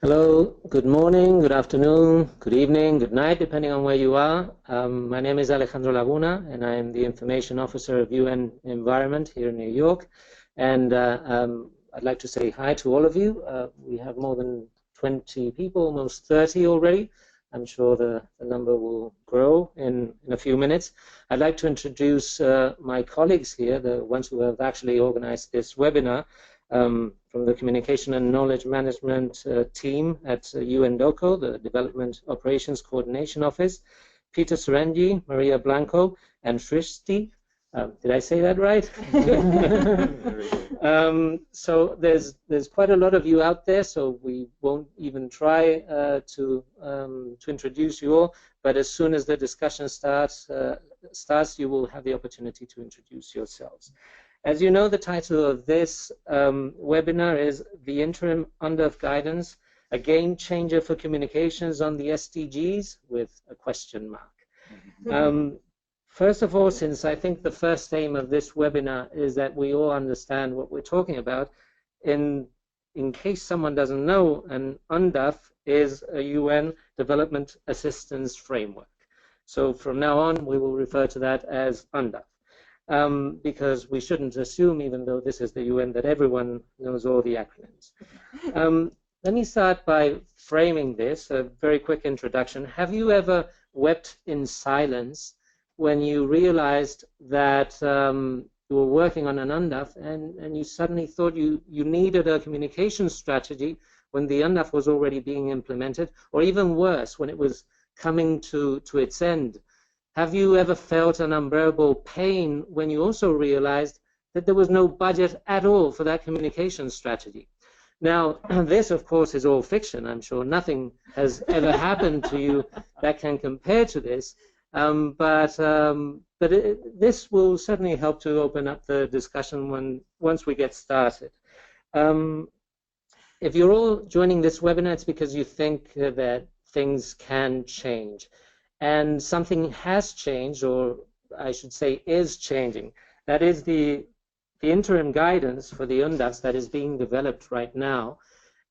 Hello, good morning, good afternoon, good evening, good night, depending on where you are. My name is Alejandro Laguna, and I am the Information Officer of UN Environment here in New York. And I'd like to say hi to all of you. We have more than 20 people, almost 30 already. I'm sure the number will grow in a few minutes. I'd like to introduce my colleagues here, the ones who have actually organized this webinar. From the Communication and Knowledge Management team at UNDOCO, the Development Operations Coordination Office, Peter Serenji, Maria Blanco, and Shrishti. Did I say that right? So there's quite a lot of you out there, so we won't even try to introduce you all, but as soon as the discussion starts, you will have the opportunity to introduce yourselves. As you know, the title of this webinar is The Interim UNDAF Guidance, a Game Changer for Communications on the SDGs, with a question mark. First of all, since I think the first aim of this webinar is that we all understand what we're talking about, in case someone doesn't know, an UNDAF is a UN Development Assistance Framework. So from now on, we will refer to that as UNDAF. Because we shouldn't assume, even though this is the UN, that everyone knows all the acronyms. Let me start by framing this, a very quick introduction. Have you ever wept in silence when you realized that you were working on an UNDAF and you suddenly thought you needed a communication strategy when the UNDAF was already being implemented, or even worse, when it was coming to its end? Have you ever felt an unbearable pain when you also realized that there was no budget at all for that communication strategy? Now, this, of course, is all fiction. I'm sure nothing has ever happened to you that can compare to this. But this will certainly help to open up the discussion once we get started. If you're all joining this webinar, it's because you think that things can change. And something has changed, or I should say is changing. That is the interim guidance for the UNDAFs that is being developed right now.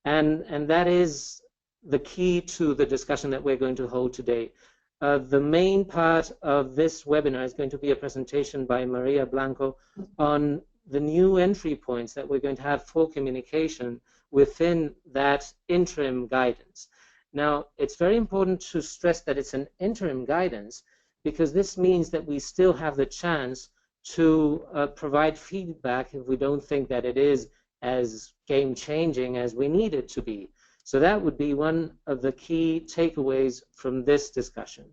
And that is the key to the discussion that we're going to hold today. The main part of this webinar is going to be a presentation by Maria Blanco on the new entry points that we're going to have for communication within that interim guidance. Now, it's very important to stress that it's an interim guidance, because this means that we still have the chance to provide feedback if we don't think that it is as game-changing as we need it to be. So that would be one of the key takeaways from this discussion.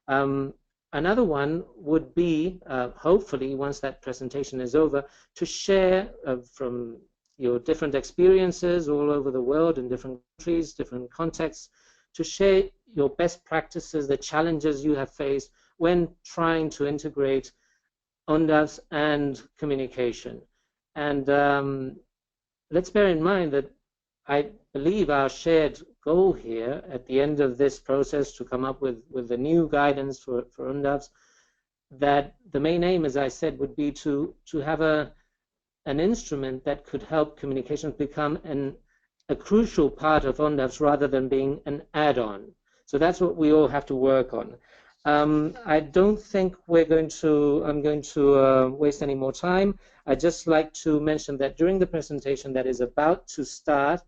Another one would be, hopefully, once that presentation is over, to share from your different experiences all over the world in different countries, different contexts, to share your best practices, the challenges you have faced when trying to integrate UNDAFs and communication. And let's bear in mind that I believe our shared goal here at the end of this process to come up with the new guidance for UNDAFs, that the main aim, as I said, would be to have an instrument that could help communications become a crucial part of UNDAFs rather than being an add-on. So that's what we all have to work on. I don't think I'm going to waste any more time. I'd just like to mention that during the presentation that is about to start,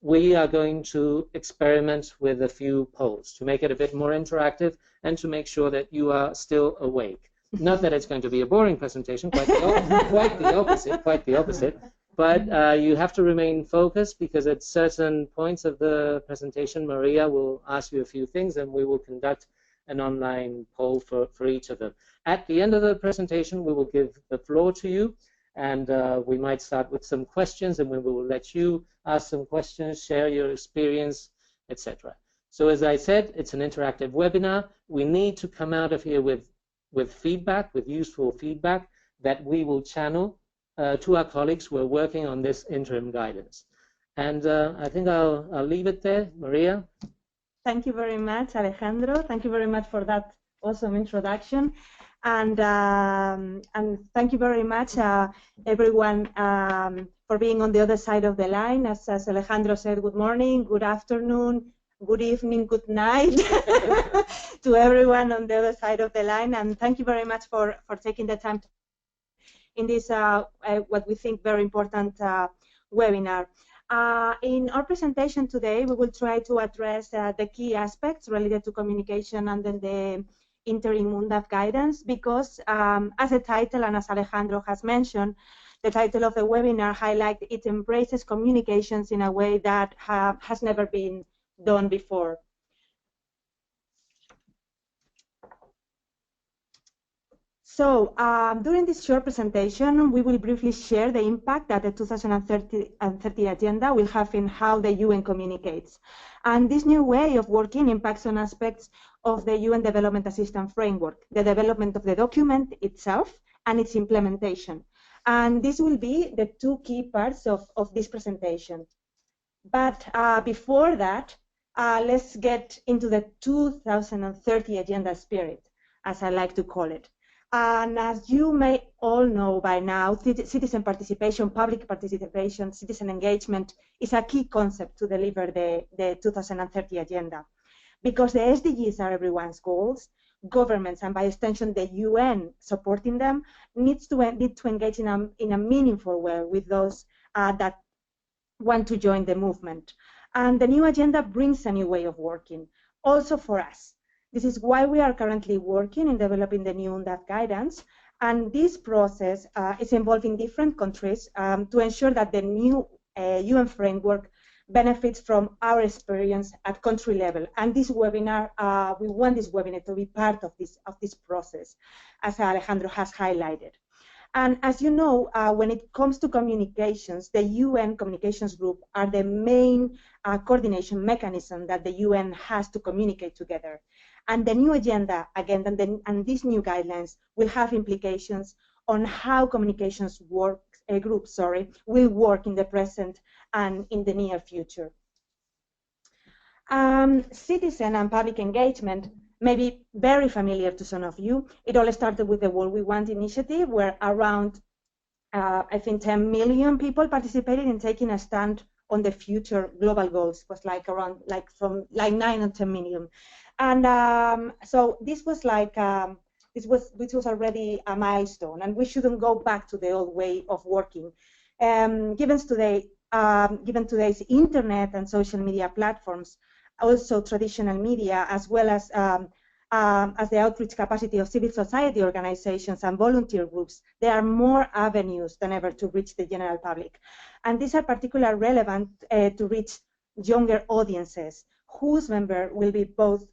we are going to experiment with a few polls to make it a bit more interactive and to make sure that you are still awake. Not that it's going to be a boring presentation, quite the opposite. But you have to remain focused, because at certain points of the presentation, Maria will ask you a few things, and we will conduct an online poll for each of them. At the end of the presentation, we will give the floor to you, and we might start with some questions, and we will let you ask some questions, share your experience, etc. So as I said, it's an interactive webinar. We need to come out of here with feedback, with useful feedback that we will channel to our colleagues who are working on this interim guidance. And I think I'll leave it there. Maria? Thank you very much, Alejandro. Thank you very much for that awesome introduction. And thank you very much, everyone, for for being on the other side of the line. As Alejandro said, good morning, good afternoon, good evening, good night to everyone on the other side of the line. And thank you very much for taking the time in this, what we think very important webinar. In our presentation today, we will try to address the key aspects related to communication under the interim UNDAF guidance, because as the title and as Alejandro has mentioned, the title of the webinar highlights it embraces communications in a way that has never been done before. So during this short presentation, we will briefly share the impact that the 2030 agenda will have in how the UN communicates. And this new way of working impacts on aspects of the UN Development Assistance Framework, the development of the document itself and its implementation. And this will be the two key parts of this presentation. But before that, let's get into the 2030 agenda spirit, as I like to call it. And as you may all know by now, citizen participation, public participation, citizen engagement is a key concept to deliver the 2030 agenda. Because the SDGs are everyone's goals, governments and by extension the UN supporting them need to engage in a meaningful way with those that want to join the movement. And the new agenda brings a new way of working, also for us. This is why we are currently working in developing the new UNDAF guidance. And this process is involving different countries to ensure that the new UN framework benefits from our experience at country level. And this webinar, we want this webinar to be part of this process, as Alejandro has highlighted. And as you know, when it comes to communications, the UN Communications Group are the main coordination mechanism that the UN has to communicate together. And the new agenda, again, and these new guidelines will have implications on how communications groups will work in the present and in the near future. Citizen and public engagement may be very familiar to some of you. It all started with the World We Want initiative, where around, I think, 10 million people participated in taking a stand on the future global goals. It was like around, from 9 or 10 million. And so this was like, which was already a milestone, and we shouldn't go back to the old way of working. Given today's internet and social media platforms, also traditional media, as well as the outreach capacity of civil society organizations and volunteer groups, there are more avenues than ever to reach the general public. And these are particularly relevant to reach younger audiences, whose members will be both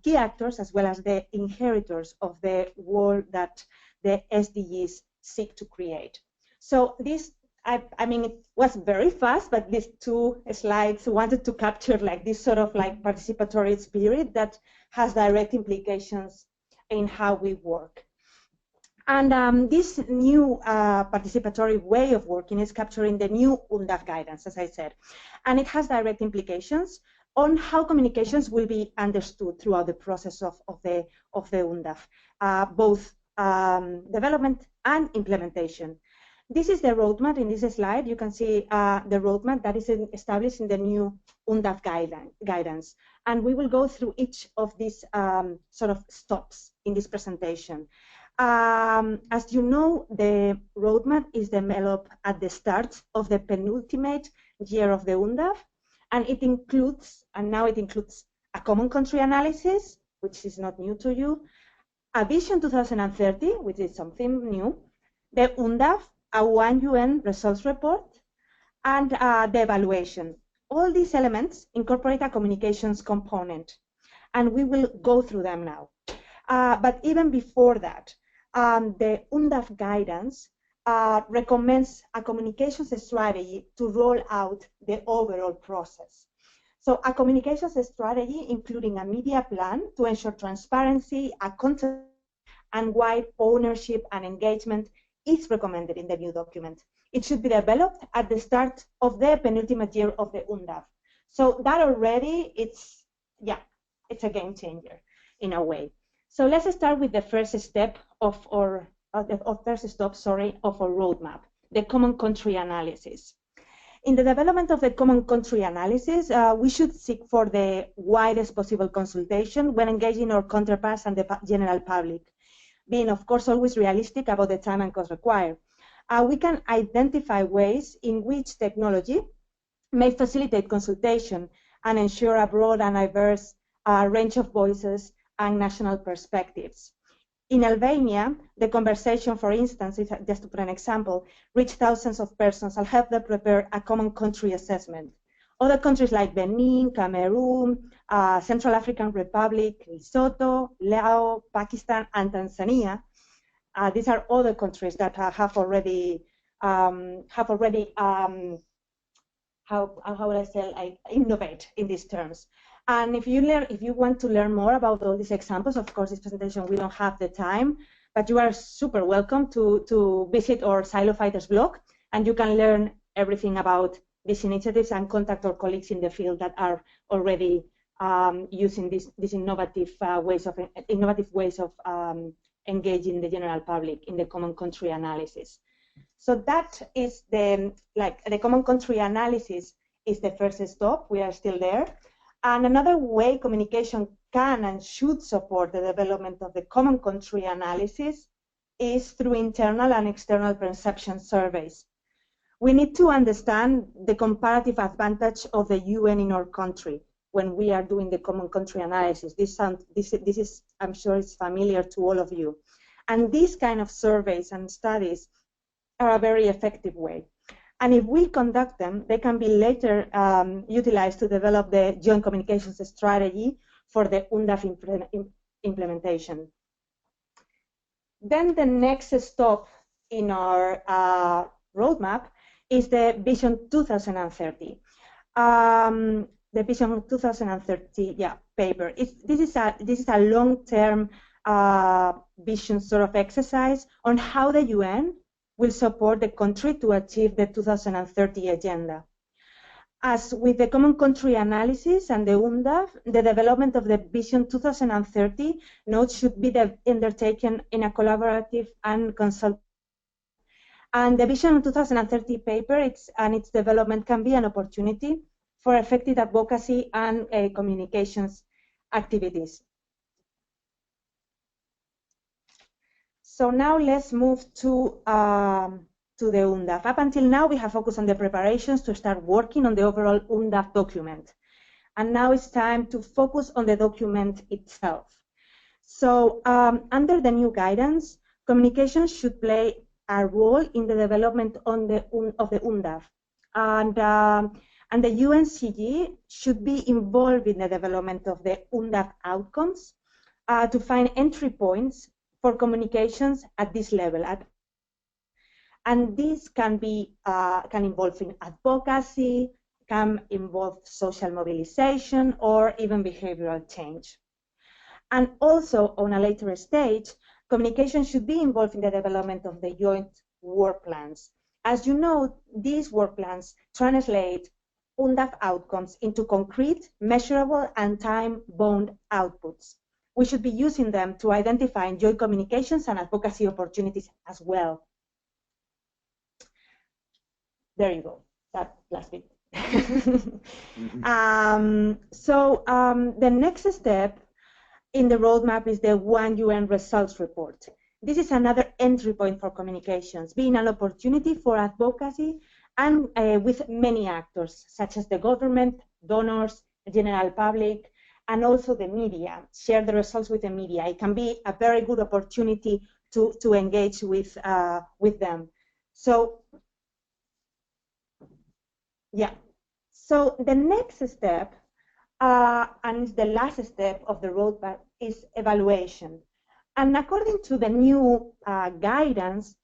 key actors as well as the inheritors of the world that the SDGs seek to create. So this, I mean, it was very fast, but these two slides wanted to capture like this sort of like participatory spirit that has direct implications in how we work. And this new participatory way of working is capturing the new UNDAF guidance, as I said, and it has direct implications on how communications will be understood throughout the process of the UNDAF, both development and implementation. This is the roadmap. In this slide, you can see the roadmap that is established in the new UNDAF guidance. And we will go through each of these sort of stops in this presentation. As you know, the roadmap is developed at the start of the penultimate year of the UNDAF. And it includes, and now it includes, a common country analysis, which is not new to you, a Vision 2030, which is something new, the UNDAF, a One UN results report, and the evaluation. All these elements incorporate a communications component, and we will go through them now. But even before that, the UNDAF guidance recommends a communications strategy to roll out the overall process. So a communications strategy, including a media plan to ensure transparency, accountability, and wide ownership and engagement is recommended in the new document. It should be developed at the start of the penultimate year of the UNDAF. So that already, it's a game changer in a way. So let's start with the first step of our roadmap, the common country analysis. In the development of the common country analysis, we should seek for the widest possible consultation when engaging our counterparts and the general public, being, of course, always realistic about the time and cost required. We can identify ways in which technology may facilitate consultation and ensure a broad and diverse range of voices and national perspectives. In Albania, the conversation, for instance, just to put an example, reached thousands of persons and helped them prepare a common country assessment. Other countries like Benin, Cameroon, Central African Republic, Lesotho, Laos, Pakistan, and Tanzania, these are other countries that have already how would I say, like, innovate in these terms. And if you want to learn more about all these examples, of course, this presentation, we don't have the time, but you are super welcome to visit our Silo Fighters blog, and you can learn everything about these initiatives and contact our colleagues in the field that are already using these innovative ways of engaging the general public in the common country analysis. So that is the common country analysis is the first stop. We are still there. And another way communication can and should support the development of the common country analysis is through internal and external perception surveys. We need to understand the comparative advantage of the UN in our country when we are doing the common country analysis. This is, I'm sure, is familiar to all of you. And these kind of surveys and studies are a very effective way. And if we conduct them, they can be later utilized to develop the joint communications strategy for the UNDAF implementation. Then the next stop in our roadmap is the Vision 2030. The Vision 2030 paper. This is a long-term vision sort of exercise on how the UN will support the country to achieve the 2030 agenda. As with the common country analysis and the UNDAF, the development of the Vision 2030 notes should be undertaken in a collaborative and consultative. And the Vision 2030 paper and its development can be an opportunity for effective advocacy and communications activities. So now let's move to the UNDAF. Up until now, we have focused on the preparations to start working on the overall UNDAF document. And now it's time to focus on the document itself. So under the new guidance, communications should play a role in the development of the UNDAF. And the UNCG should be involved in the development of the UNDAF outcomes to find entry points for communications at this level. And this can involve in advocacy, can involve social mobilization, or even behavioral change. And also, on a later stage, communication should be involved in the development of the joint work plans. As you know, these work plans translate UNDAF outcomes into concrete, measurable, and time-bound outputs. We should be using them to identify joint communications and advocacy opportunities as well. There you go, that last bit. The next step in the roadmap is the One UN Results Report. This is another entry point for communications, being an opportunity for advocacy and with many actors, such as the government, donors, the general public, and also the media. Share the results with the media. It can be a very good opportunity to engage with them. So, yeah. So the next step, and the last step of the roadmap, is evaluation. And according to the new guidance,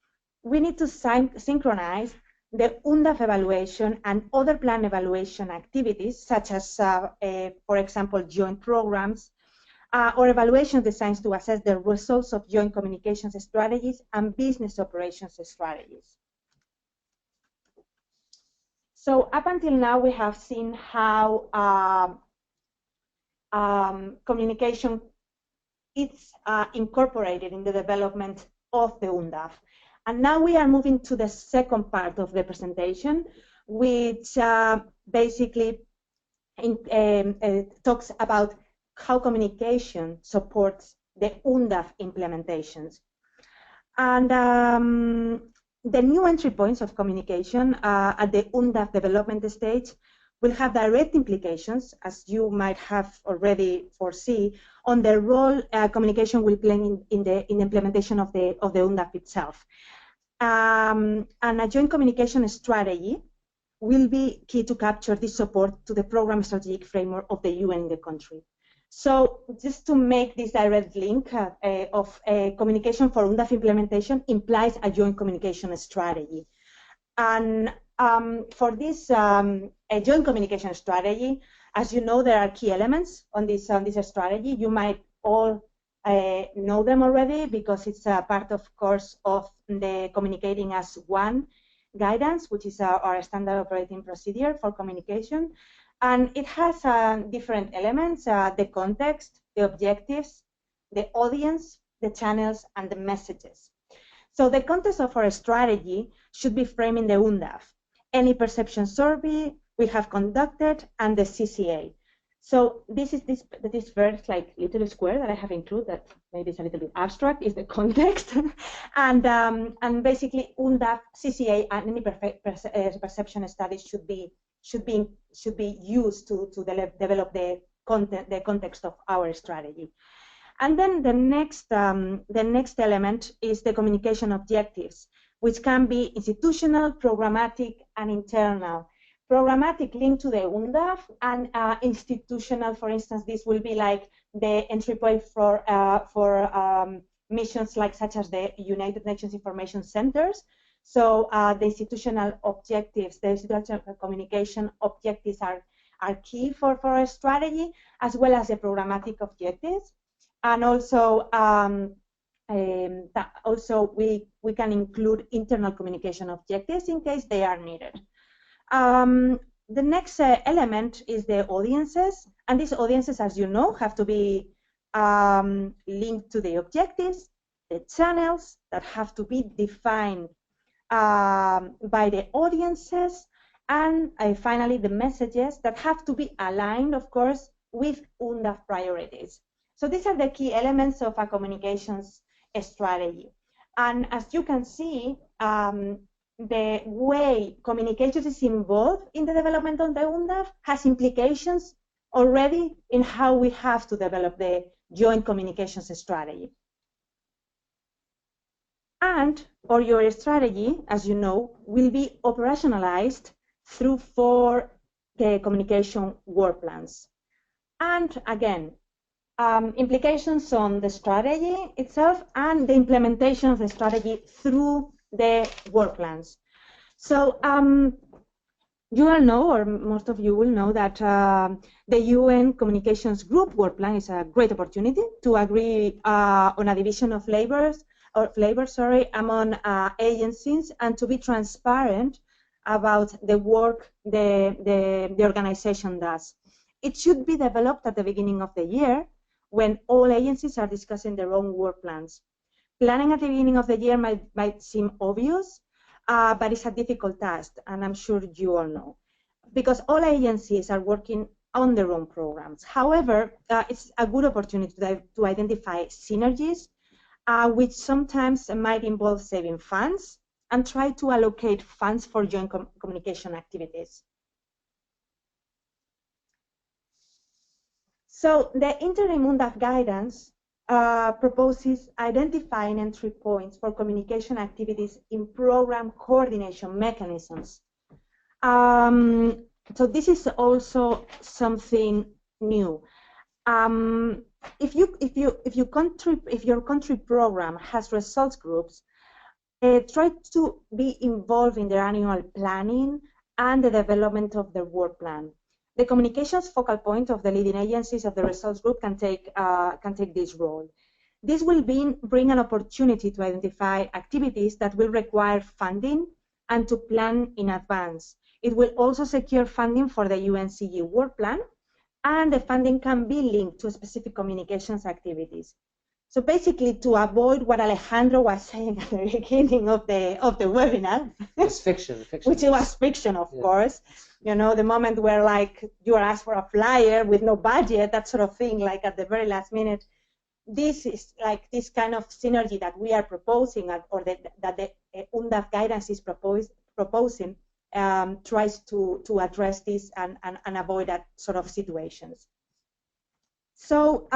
we need to synchronize the UNDAF evaluation and other plan evaluation activities, such as, for example, joint programs, or evaluation designs to assess the results of joint communications strategies and business operations strategies. So up until now, we have seen how communication is incorporated in the development of the UNDAF. And now we are moving to the second part of the presentation, which basically talks about how communication supports the UNDAF implementations. And the new entry points of communication at the UNDAF development stage will have direct implications, as you might have already foreseen, on the role communication will play in the implementation of the UNDAF itself. And a joint communication strategy will be key to capture this support to the program strategic framework of the UN in the country. So just to make this direct link of communication for UNDAF implementation implies a joint communication strategy. And for this a joint communication strategy, as you know, there are key elements on this strategy. You might all know them already because it's a part, of course, of the Communicating as One guidance, which is our standard operating procedure for communication. And it has different elements, the context, the objectives, the audience, the channels, and the messages. So the context of our strategy should be framed in the UNDAF, any perception survey we have conducted, and the CCA. So this is this first like little square that I have included that maybe it's a little bit abstract is the context, and basically UNDAF, CCA, and any perception studies should be used to develop the context of our strategy. And then the next element is the communication objectives, which can be institutional, programmatic, and internal. Programmatic linked to the UNDAF, and institutional, for instance, this will be like the entry point for missions like such as the United Nations Information Centers. So the institutional objectives, the institutional communication objectives are key for our strategy, as well as the programmatic objectives. And also, we can include internal communication objectives in case they are needed. The next element is the audiences, and these audiences, as you know, have to be linked to the objectives, the channels that have to be defined by the audiences, and finally the messages that have to be aligned, of course, with UNDAF priorities. So these are the key elements of a communications strategy. And as you can see, the way communications is involved in the development of the UNDAF has implications already in how we have to develop the joint communications strategy. And your strategy, as you know, will be operationalized through 4 communication work plans. And again, implications on the strategy itself and the implementation of the strategy through the work plans. So you all know, or most of you will know, that the UN Communications Group work plan is a great opportunity to agree on a division of labor among agencies, and to be transparent about the work the organization does. It should be developed at the beginning of the year, when all agencies are discussing their own work plans. Planning at the beginning of the year might seem obvious, but it's a difficult task, and I'm sure you all know, because all agencies are working on their own programs. However, it's a good opportunity to identify synergies, which sometimes might involve saving funds, and try to allocate funds for joint communication activities. So the Interim UNDAF guidance proposes identifying entry points for communication activities in program coordination mechanisms. So this is also something new. If your country program has results groups, try to be involved in their annual planning and the development of their work plan. The communications focal point of the leading agencies of the results group can take this role. This will bring an opportunity to identify activities that will require funding and to plan in advance. It will also secure funding for the UNCG work plan, and the funding can be linked to specific communications activities. So basically, to avoid what Alejandro was saying at the beginning of the webinar, it's fiction, which was fiction, of course. You know, the moment where like you are asked for a flyer with no budget, that sort of thing, like at the very last minute. This is like this kind of synergy that we are proposing, or that the UNDAF guidance is proposing, tries to address this and avoid that sort of situations. So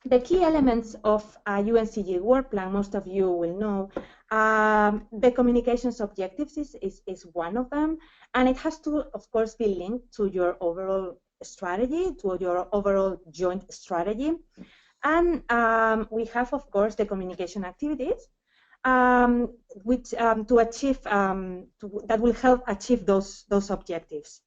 the key elements of a UNCG work plan, most of you will know, the communications objectives is one of them, and it has to, of course, be linked to your overall strategy, to your overall joint strategy. And we have, of course, the communication activities, which to achieve that will help achieve those objectives.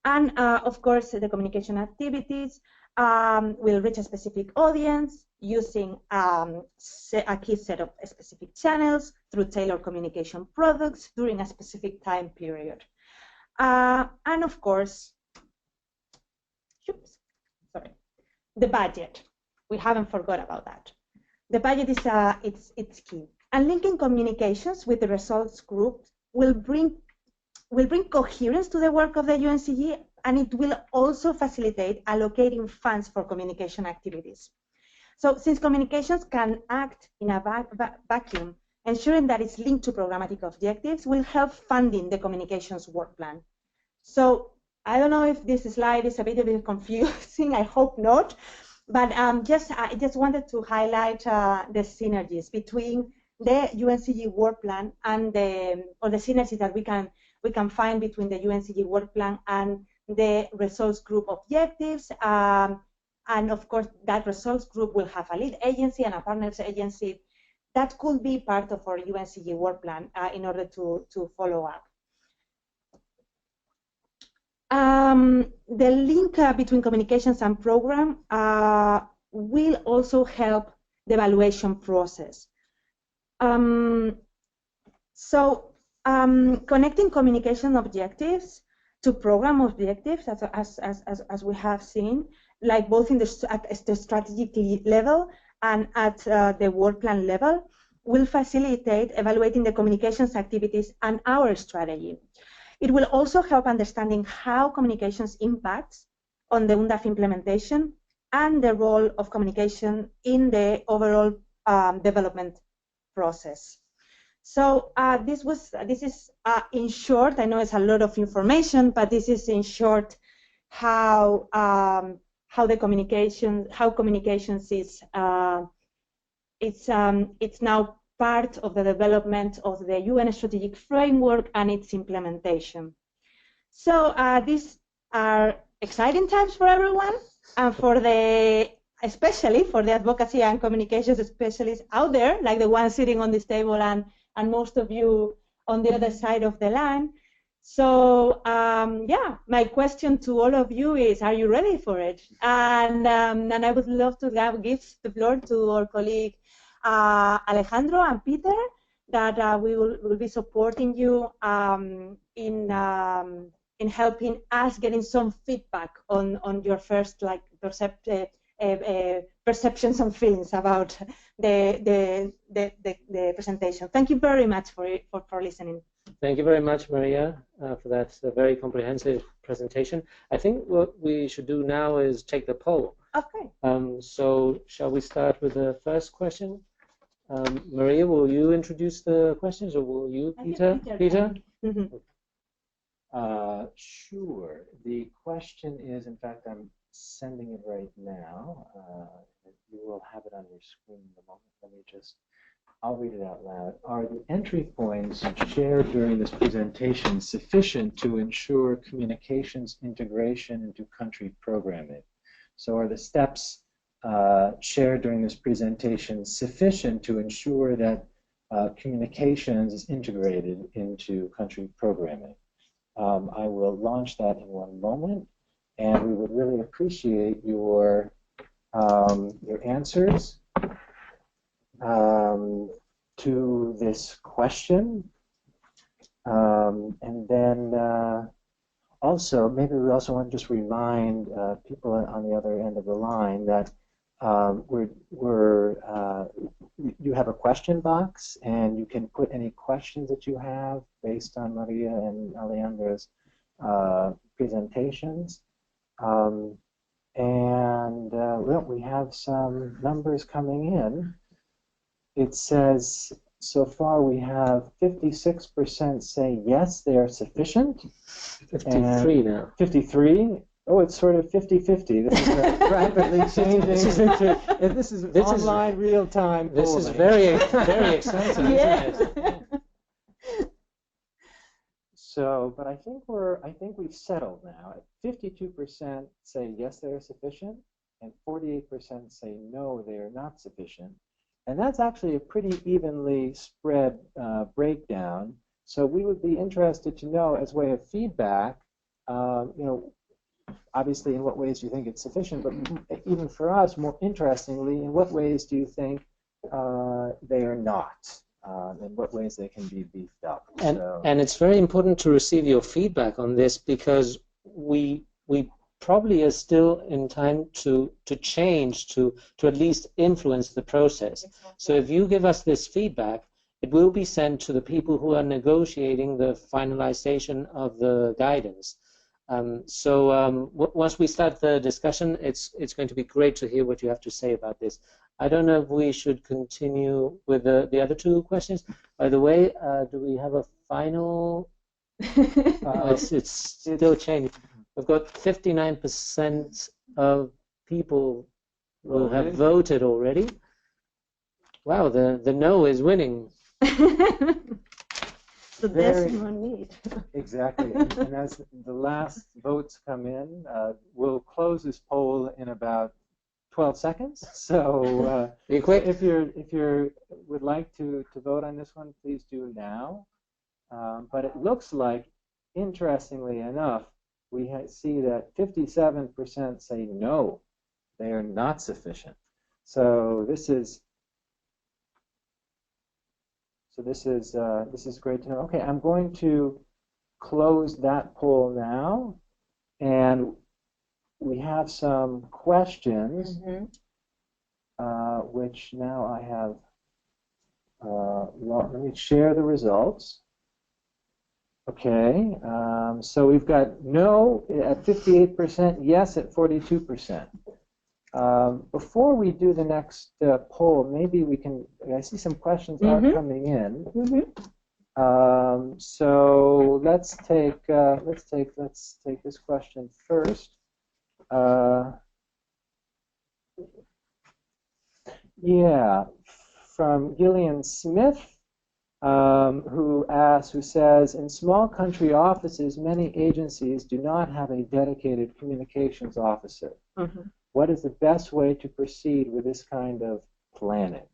And of course, the communication activities will reach a specific audience using a key set of specific channels through tailored communication products during a specific time period. And of course, the budget. We haven't forgot about that. The budget is it's key. And linking communications with the results group will bring coherence to the work of the UNCG, and it will also facilitate allocating funds for communication activities. So since communications can act in a vacuum, ensuring that it's linked to programmatic objectives will help funding the communications work plan. So I don't know if this slide is a bit confusing, I hope not, but I just wanted to highlight the synergies between the UNCG work plan and the synergies that we can find between the UNCG work plan and the results group objectives. And of course, that results group will have a lead agency and a partners agency that could be part of our UNCG work plan in order to follow up. The link between communications and program will also help the evaluation process. Connecting communication objectives to program objectives, as we have seen, like both at the strategic level and at the work plan level, will facilitate evaluating the communications activities and our strategy. It will also help understanding how communications impacts on the UNDAF implementation and the role of communication in the overall development process. So this is in short. I know it's a lot of information, but this is in short how communications is it's now part of the development of the UN strategic framework and its implementation. So these are exciting times for everyone, and especially for the advocacy and communications specialists out there, like the ones sitting on this table and most of you on the other side of the line. So yeah, my question to all of you is, are you ready for it? And I would love to give the floor to our colleague Alejandro and Peter, that we will be supporting you in helping us getting some feedback on your first perceptions and feelings about the presentation. Thank you very much for listening. Thank you very much, Maria, for that very comprehensive presentation. I think what we should do now is take the poll. Okay. So shall we start with the first question? Maria, will you introduce the questions, or will you, Peter? Peter? Mm-hmm. Sure. The question is, in fact, I'm sending it right now. You will have it on your screen in a moment. Let me just, I'll read it out loud. Are the entry points shared during this presentation sufficient to ensure communications integration into country programming? So are the steps shared during this presentation sufficient to ensure that communications is integrated into country programming? I will launch that in one moment, and we would really appreciate your answers to this question. And then also, maybe we also want to just remind people on the other end of the line that you have a question box, and you can put any questions that you have based on Maria and Alejandra's presentations. Well, we have some numbers coming in. It says so far we have 56% say yes, they are sufficient. 53 now. 53. Oh, it's sort of 50-50. This is rapidly changing. This is online real-time. This is very exciting, yeah. isn't it? So, but I think we've settled now. 52% say yes, they are sufficient, and 48% say no, they are not sufficient. And that's actually a pretty evenly spread breakdown. So we would be interested to know, as way of feedback, obviously in what ways do you think it's sufficient, but even for us, more interestingly, in what ways do you think they are not? In what ways they can be beefed up. And it's very important to receive your feedback on this, because we probably are still in time to change, to at least influence the process. Exactly. So if you give us this feedback, it will be sent to the people who are negotiating the finalization of the guidance. Once we start the discussion, it's going to be great to hear what you have to say about this. I don't know if we should continue with the other two questions. By the way, do we have a final? It's still changing. We've got 59% of people who have voted already. Wow, the no is winning. So there's no need. Exactly. And as the last votes come in, we'll close this poll in about 12 seconds. So be quick. If you would like to vote on this one, please do now. But it looks like, interestingly enough, we see that 57% say no, they are not sufficient. So this is great to know. Okay, I'm going to close that poll now, and we have some questions, which now I have. Let me share the results. Okay, so we've got no at 58%, yes at 42%. Before we do the next poll, maybe we can. I see some questions are coming in. So let's take this question first. Yeah, from Gillian Smith, who says, in small country offices, many agencies do not have a dedicated communications officer. What is the best way to proceed with this kind of planning?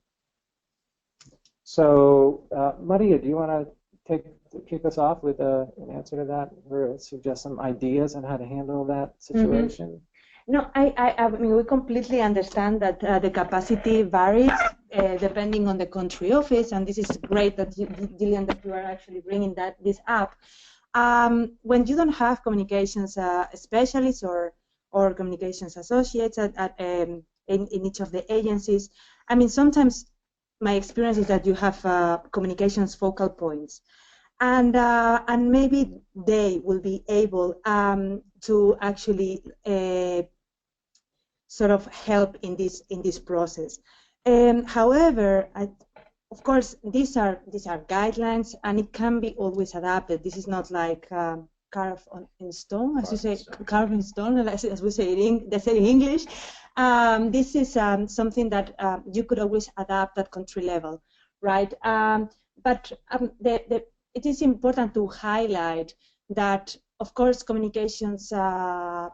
So, Maria, do you want to kick us off with an answer to that, or suggest some ideas on how to handle that situation? No, I mean, we completely understand that the capacity varies depending on the country office, and this is great that Gillian, that you are actually bringing this up. When you don't have communications specialists or communications associates in each of the agencies, I mean, sometimes my experience is that you have communications focal points, and maybe they will be able to actually sort of help in this process. However, of course, these are guidelines, and it can be always adapted. This is not like carved in stone, as you say, carved in stone, as we say in English. This is something that you could always adapt at country level, right? But it is important to highlight that, of course, communications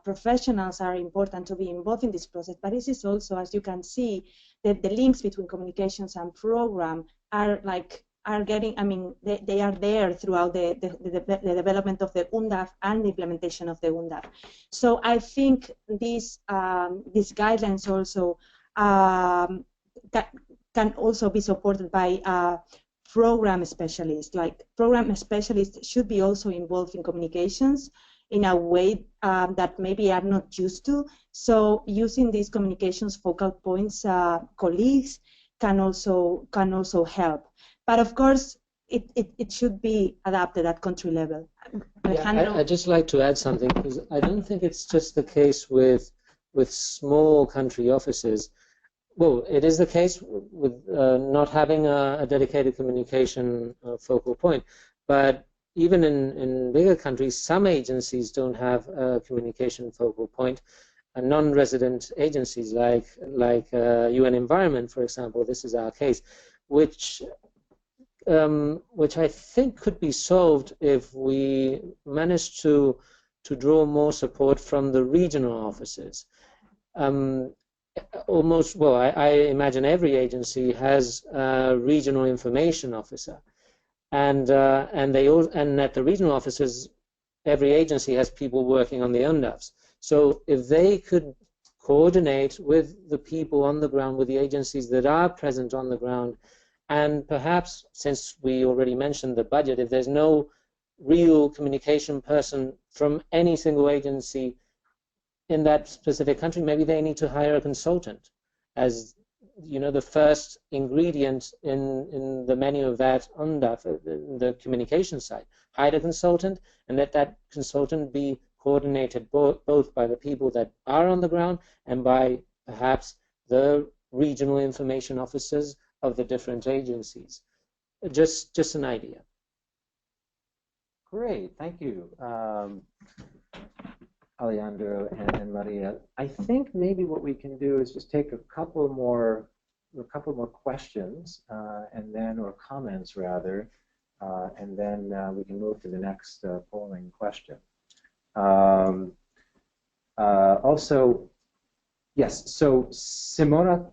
professionals are important to be involved in this process, but this is also, as you can see, the links between communications and program are getting, I mean, they are there throughout the development of the UNDAF and the implementation of the UNDAF. So I think these guidelines also can also be supported by program specialists. Like, program specialists should be also involved in communications in a way that maybe are not used to. So using these communications focal points, colleagues can also help. But of course, it should be adapted at country level. Yeah, I'd just like to add something, because I don't think it's just the case with small country offices. Well, it is the case with not having a dedicated communication focal point, but even in bigger countries, some agencies don't have a communication focal point. Non-resident agencies like UN Environment, for example, this is our case, which I think could be solved if we manage to draw more support from the regional offices. Almost, well, I imagine every agency has a regional information officer, and at the regional offices, every agency has people working on the UNDAFs. So if they could coordinate with the people on the ground, with the agencies that are present on the ground, and perhaps, since we already mentioned the budget, if there's no real communication person from any single agency in that specific country, maybe they need to hire a consultant, as the first ingredient in the menu of that UNDAF, the communication side. Hire a consultant, and let that consultant be coordinated both by the people that are on the ground and by perhaps the regional information officers of the different agencies. Just an idea. Great, thank you, Alejandro and Maria. I think maybe what we can do is just take a couple more questions, and then, or comments rather, and then we can move to the next polling question. Also, yes, so Simona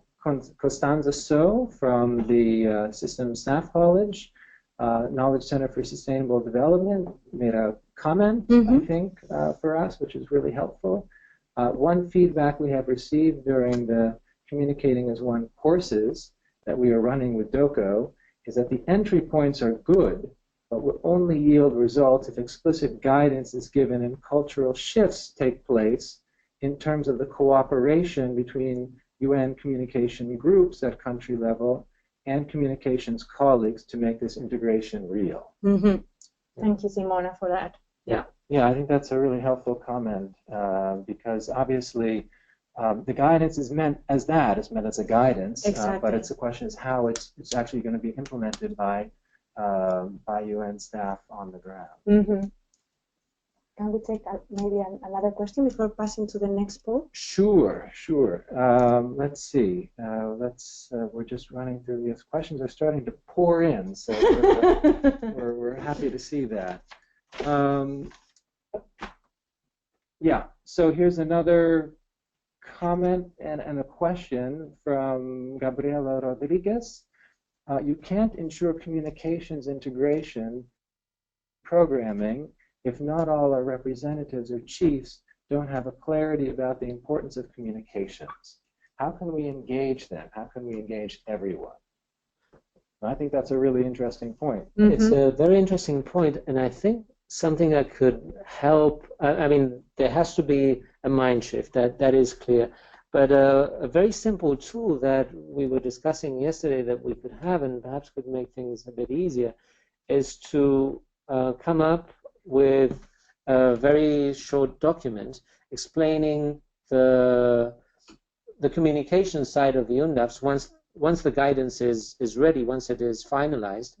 Costanza So from the Systems Staff College, Knowledge Center for Sustainable Development, made a comment, I think, for us, which is really helpful. One feedback we have received during the Communicating as One courses that we are running with DOCO is that the entry points are good, but will only yield results if explicit guidance is given and cultural shifts take place in terms of the cooperation between UN communication groups at country level and communications colleagues to make this integration real. Thank you, Simona, for that. Yeah, I think that's a really helpful comment, because obviously the guidance is meant as that. It's meant as a guidance, but it's the question is how it's actually going to be implemented by UN staff on the ground. Can we take maybe another question before passing to the next poll? Sure. Let's see. We're just running through these questions. Are starting to pour in, so we're happy to see that. Yeah. So here's another comment and a question from Gabriela Rodriguez. You can't ensure communications integration programming if not all our representatives or chiefs don't have a clarity about the importance of communications. How can we engage them? How can we engage everyone? I think that's a really interesting point. It's a very interesting point, and I think something that could help, I mean, there has to be a mind shift, that is clear. But a very simple tool that we were discussing yesterday that we could have and perhaps could make things a bit easier is to come up with a very short document explaining the communication side of the UNDAFs once the guidance is ready, once it is finalized,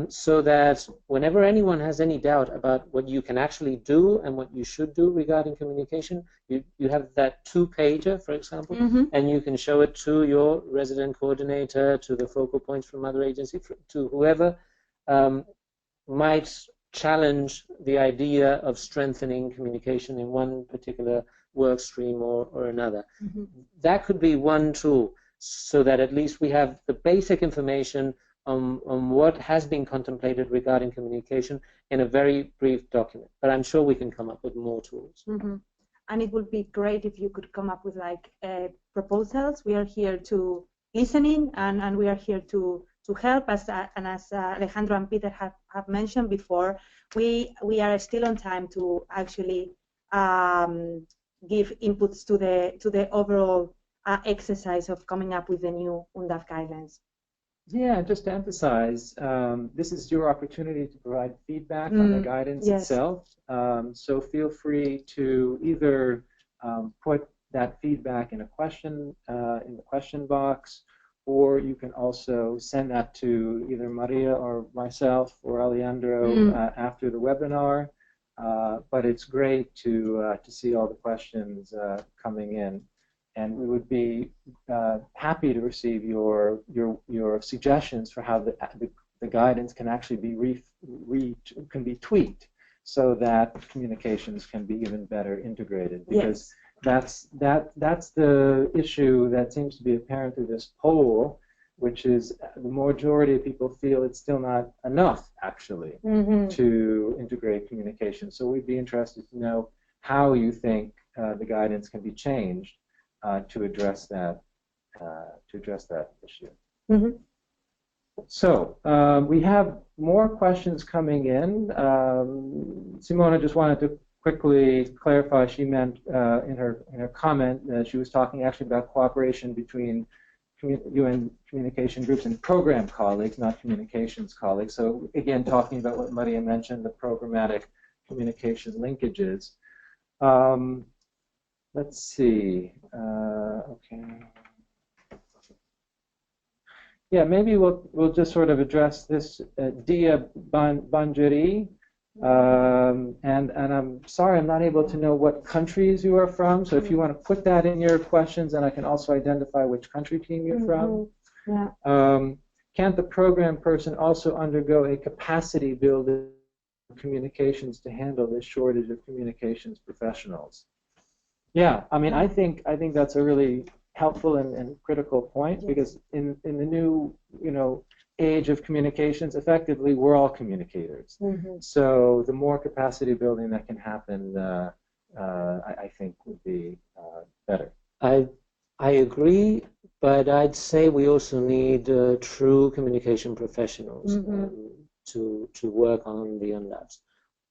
so that whenever anyone has any doubt about what you can actually do and what you should do regarding communication, you have that two-pager, for example, and you can show it to your resident coordinator, to the focal points from other agencies, to whoever might challenge the idea of strengthening communication in one particular work stream or another. That could be one tool, so that at least we have the basic information on what has been contemplated regarding communication in a very brief document. But I'm sure we can come up with more tools. And it would be great if you could come up with like proposals. We are here to listening, and we are here to help us. And as Alejandro and Peter have mentioned before, we are still on time to actually give inputs to the overall exercise of coming up with the new UNDAF guidelines. Yeah, just to emphasize, this is your opportunity to provide feedback on the guidance itself. So feel free to either put that feedback in a question in the question box, or you can also send that to either Maria or myself or Alejandro after the webinar. But it's great to see all the questions coming in. And we would be happy to receive your suggestions for how the guidance can actually be can be tweaked so that communications can be even better integrated. Because that's the issue that seems to be apparent through this poll, which is the majority of people feel it's still not enough actually to integrate communication. So we'd be interested to know how you think the guidance can be changed to address that issue. So we have more questions coming in. Simona just wanted to quickly clarify. She meant in her comment that she was talking actually about cooperation between UN communication groups and program colleagues, not communications colleagues. So again, talking about what Maria mentioned, the programmatic communication linkages. Let's see. Okay. Yeah, maybe we'll just sort of address this Dia Banjari. And I'm sorry, I'm not able to know what countries you are from. So if you want to put that in your questions, then I can also identify which country team you're from. Can't the program person also undergo a capacity building communications to handle this shortage of communications professionals? Yeah, I mean, I think that's a really helpful and critical point, because in the new, age of communications, effectively, we're all communicators. So the more capacity building that can happen, I think would be better. I agree, but I'd say we also need true communication professionals to work on the UNDAFs.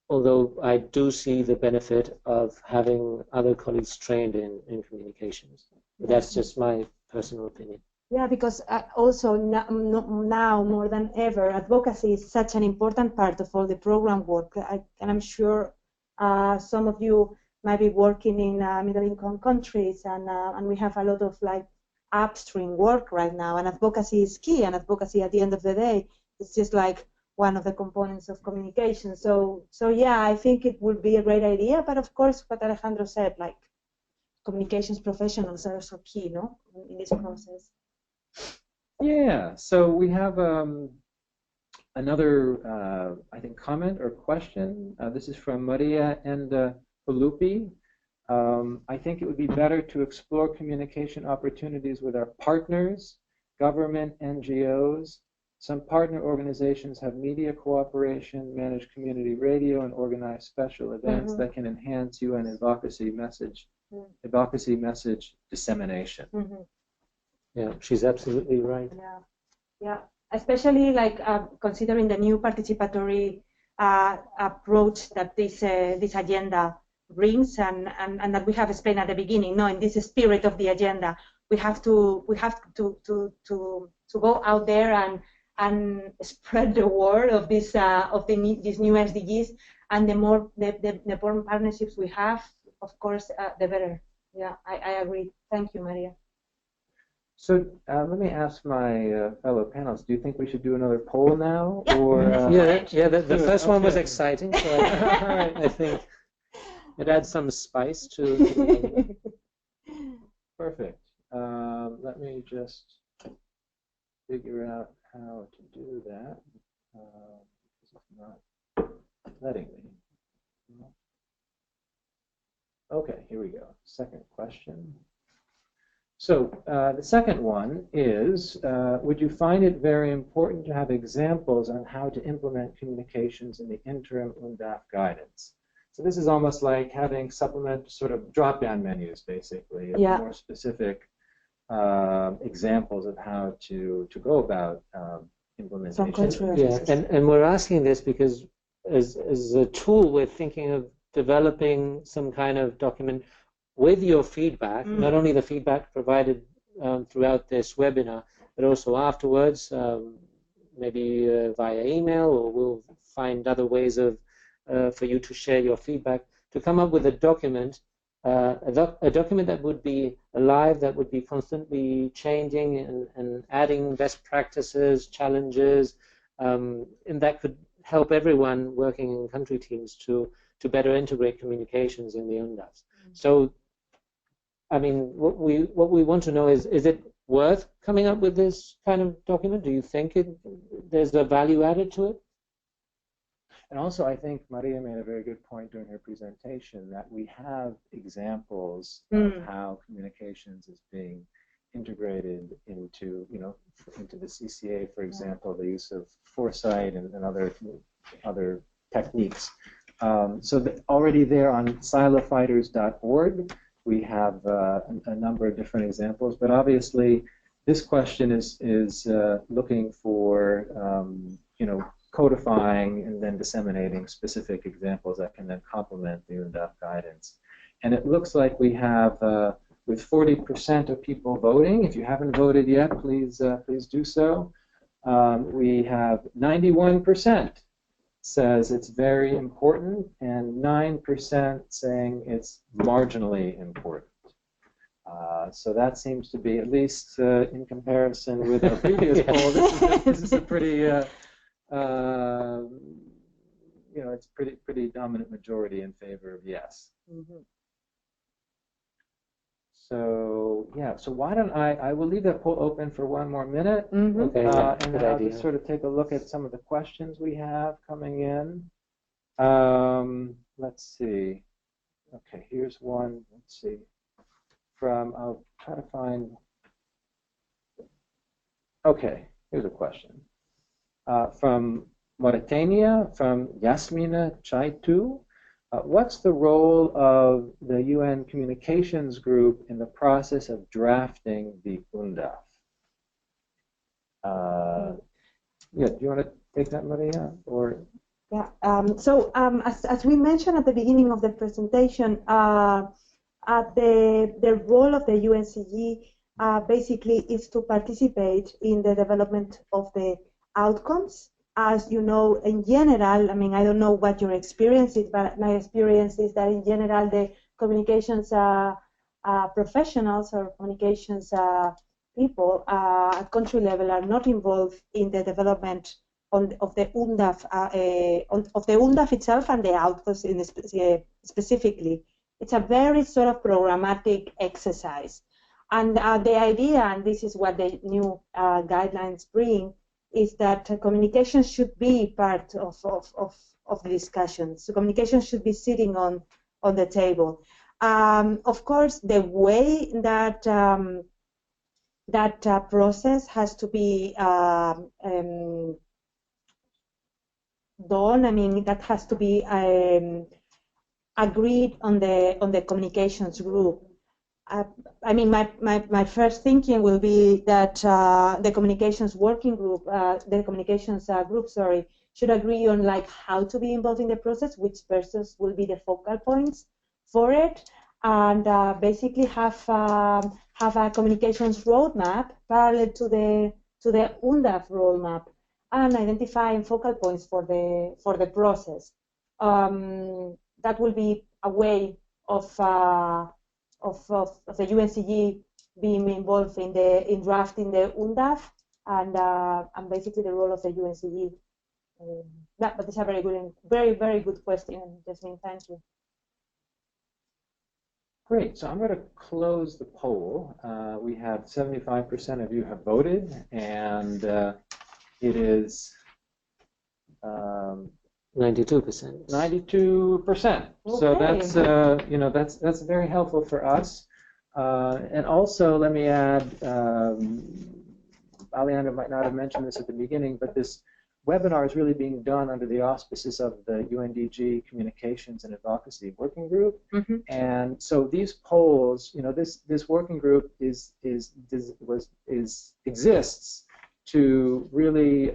Although I do see the benefit of having other colleagues trained in communications. But that's just my personal opinion. Yeah, because also now more than ever, advocacy is such an important part of all the program work. And I'm sure some of you might be working in middle-income countries, and we have a lot of upstream work right now. And advocacy is key. And advocacy, at the end of the day, is just like one of the components of communication. So yeah, I think it would be a great idea. But of course, what Alejandro said, communications professionals are so key, in this process. Yeah. So we have another, I think, comment or question. This is from Maria and Hulupi. I think it would be better to explore communication opportunities with our partners, government, NGOs. Some partner organizations have media cooperation, manage community radio, and organize special events that can enhance UN advocacy message dissemination. Yeah, she's absolutely right. Yeah. Especially considering the new participatory approach that this agenda brings, and that we have explained at the beginning. In this spirit of the agenda, we have to go out there and spread the word of these new SDGs, and the more partnerships we have, of course, the better. Yeah, I agree. Thank you, Maria. So let me ask my fellow panelists. Do you think we should do another poll now, or the first one was exciting, so I think it adds some spice to. Perfect. Let me just figure out how to do that, because it's not letting me. Okay, here we go. Second question. So the second one is, would you find it very important to have examples on how to implement communications in the interim UNDAF guidance? So this is almost like having supplement sort of drop-down menus, basically, of more specific examples of how to go about implementation. Yeah, and we're asking this because as a tool, we're thinking of developing some kind of document with your feedback, not only the feedback provided throughout this webinar, but also afterwards, maybe via email, or we'll find other ways of for you to share your feedback, to come up with a document, a document that would be alive, that would be constantly changing and adding best practices, challenges, and that could help everyone working in country teams to better integrate communications in the UNDAFs. So, I mean, what we want to know is it worth coming up with this kind of document? Do you think there's a value added to it? And also, I think Maria made a very good point during her presentation that we have examples of how communications is being integrated into, into the CCA, for example, the use of foresight and other techniques. So already there on silofighters.org, we have a number of different examples, but obviously this question is looking for, codifying and then disseminating specific examples that can then complement the UNDAF guidance. And it looks like we have, with 40% of people voting, if you haven't voted yet, please do so. We have 91% says it's very important, and 9% saying it's marginally important. So that seems to be, at least in comparison with our previous poll, this is a pretty, it's pretty dominant majority in favor of yes. So yeah, so why don't I will leave that poll open for one more minute, Okay, and then I'll just sort of take a look at some of the questions we have coming in. Let's see. Okay, here's one. Let's see. I'll try to find. Okay, here's a question from Mauritania, from Yasmina Chaitu. What's the role of the UN Communications Group in the process of drafting the UNDAF? Yeah, do you want to take that, Maria? Or yeah. As we mentioned at the beginning of the presentation, the role of the UNCG basically is to participate in the development of the outcomes. As you know, in general, I mean, I don't know what your experience is, but my experience is that in general, the communications professionals or communications people at country level are not involved in the development of the UNDAF, of the UNDAF itself and the outcomes specifically. It's a very sort of programmatic exercise. And the idea, and this is what the new guidelines bring, is that communication should be part of the discussion. So communication should be sitting on the table. Of course, the way that that process has to be done, I mean, that has to be agreed on the communications group. I mean, my first thinking will be that the communications working group, the communications group, sorry, should agree on like how to be involved in the process, which persons will be the focal points for it, and basically have a communications roadmap parallel to the UNDAF roadmap, and identifying focal points for the process. That will be a way of the UNCG being involved in drafting the UNDAF, and basically the role of the UNCG. But it's a very good, very good question, Jasmine. Thank you. Great. So I'm going to close the poll. We have 75% of you have voted, and it is 92%. 92%. Okay. So that's that's very helpful for us. And also, let me add, Aliana might not have mentioned this at the beginning, but this webinar is really being done under the auspices of the UNDG Communications and Advocacy Working Group. And so these polls, this working group exists to really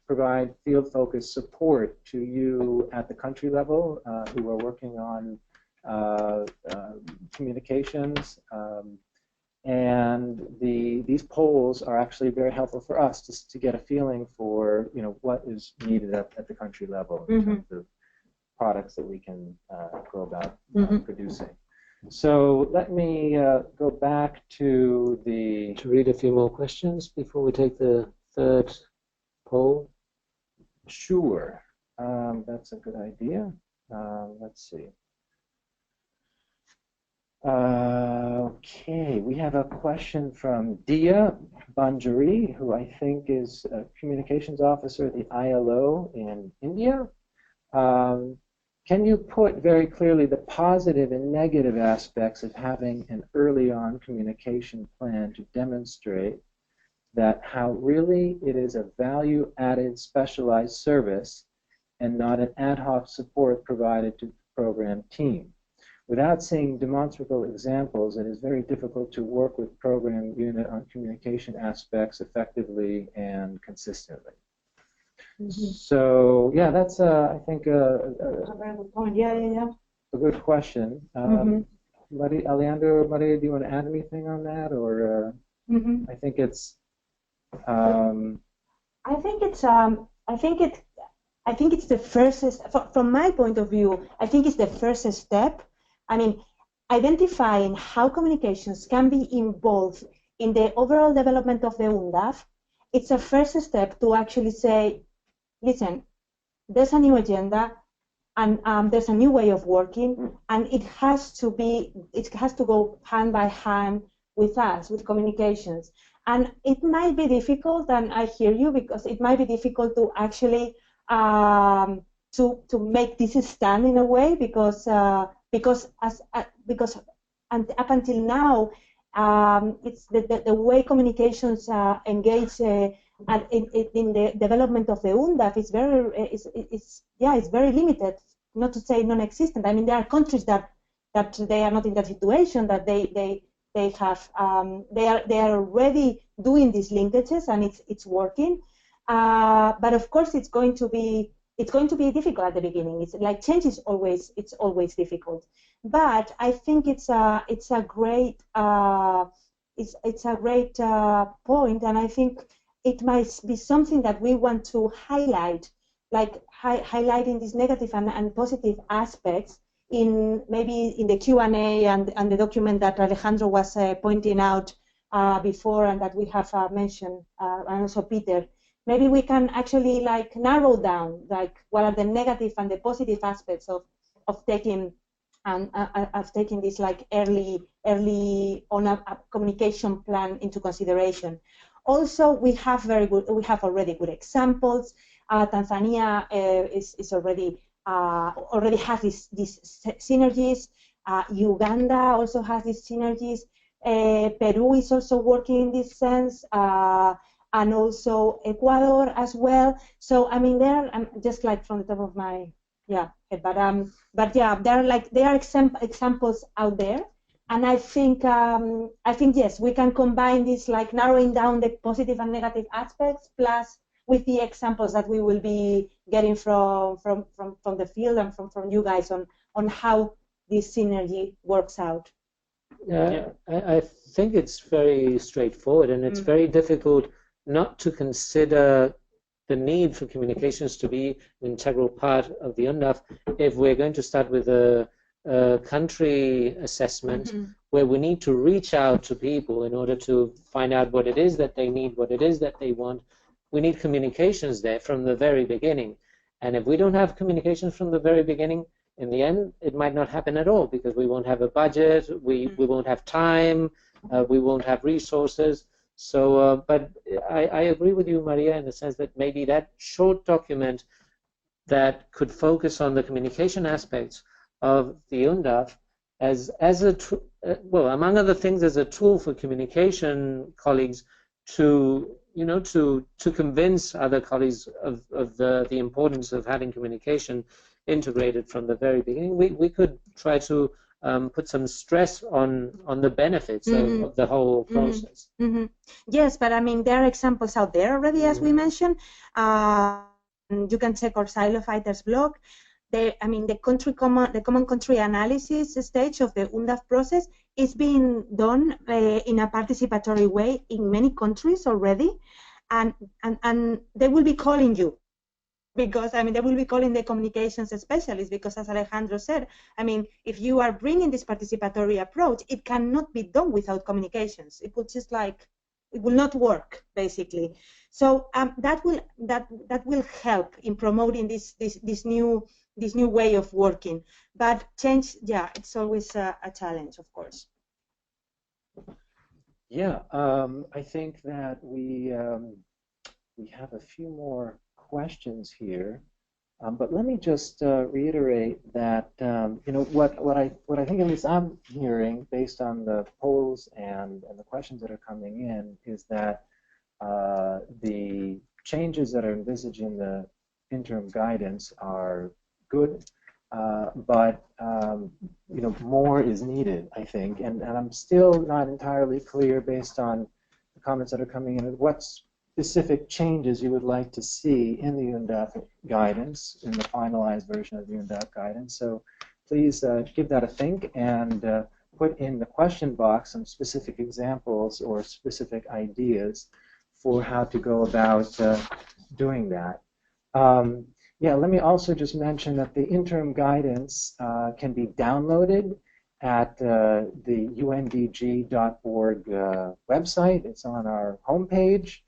provide field-focused support to you at the country level who are working on communications. And these polls are actually very helpful for us just to get a feeling for what is needed at the country level in terms of products that we can go about producing. So let me go back to read a few more questions before we take the third poll. Sure, that's a good idea. Let's see. Okay, we have a question from Dia Banjari, who I think is a communications officer at the ILO in India. Can you put very clearly the positive and negative aspects of having an early on communication plan to demonstrate that how really it is a value-added specialized service and not an ad hoc support provided to the program team? Without seeing demonstrable examples, it is very difficult to work with program unit on communication aspects effectively and consistently. So, yeah, that's, I think, a very good point. Yeah. A good question. Alejandro, Maria, do you want to add anything on that? Or I think it's... I think it's the first, from my point of view, I think it's the first step. I mean, identifying how communications can be involved in the overall development of the UNDAF, it's a first step to actually say, listen, there's a new agenda and there's a new way of working, and it has to go hand by hand with us, with communications. And it might be difficult, and I hear you, because it might be difficult to actually to make this stand in a way, because up until now, it's the way communications engage in the development of the UNDAF is it's very limited, not to say non-existent. I mean, there are countries that they are not in that situation, that they are already doing these linkages, and it's working. But of course, it's going to be difficult at the beginning. It's like change is always difficult. But I think it's a great point, and I think it might be something that we want to highlight, like highlighting these negative and positive aspects maybe in the Q&A and the document that Alejandro was pointing out before, and that we have mentioned, and also Peter. Maybe we can actually like narrow down like what are the negative and the positive aspects of taking this like early on a communication plan into consideration. Also, we have already good examples. Tanzania is already has these synergies. Uganda also has these synergies. Peru is also working in this sense, and also Ecuador as well. So I mean, I'm just like from the top of my head, but yeah, there are examples out there. And I think yes, we can combine this, like narrowing down the positive and negative aspects, plus with the examples that we will be getting from the field and from you guys on how this synergy works out. I think it's very straightforward, and it's very difficult not to consider the need for communications to be an integral part of the UNDAF if we're going to start with a country assessment where we need to reach out to people in order to find out what it is that they need, what it is that they want. We need communications there from the very beginning. And if we don't have communications from the very beginning, in the end, it might not happen at all, because we won't have a budget, we won't have time, we won't have resources. So, but I agree with you, Maria, in the sense that maybe that short document that could focus on the communication aspects of the UNDAF as well, among other things, as a tool for communication colleagues to convince other colleagues of the importance of having communication integrated from the very beginning. We could try to put some stress on the benefits of the whole process. Yes, but I mean, there are examples out there already, as we mentioned. You can check our Silo Fighters blog. I mean, the common country analysis stage of the UNDAF process is being done in a participatory way in many countries already, and they will be calling you, because I mean they will be calling the communications specialists, because as Alejandro said, I mean, if you are bringing this participatory approach, it cannot be done without communications. It will just like, it will not work basically. So that will help in promoting this new way of working. But change, yeah, it's always a challenge, of course. Yeah, I think that we have a few more questions here, but let me just reiterate that you know what I think, at least I'm hearing based on the polls and the questions that are coming in, is that the changes that are envisaged in the interim guidance are good, but you know, more is needed, I think, and I'm still not entirely clear based on the comments that are coming in what specific changes you would like to see in the UNDAF guidance, in the finalized version of the UNDAF guidance. So please give that a think and put in the question box some specific examples or specific ideas for how to go about doing that. Yeah, let me also just mention that the interim guidance can be downloaded at the UNDG.org website. It's on our homepage,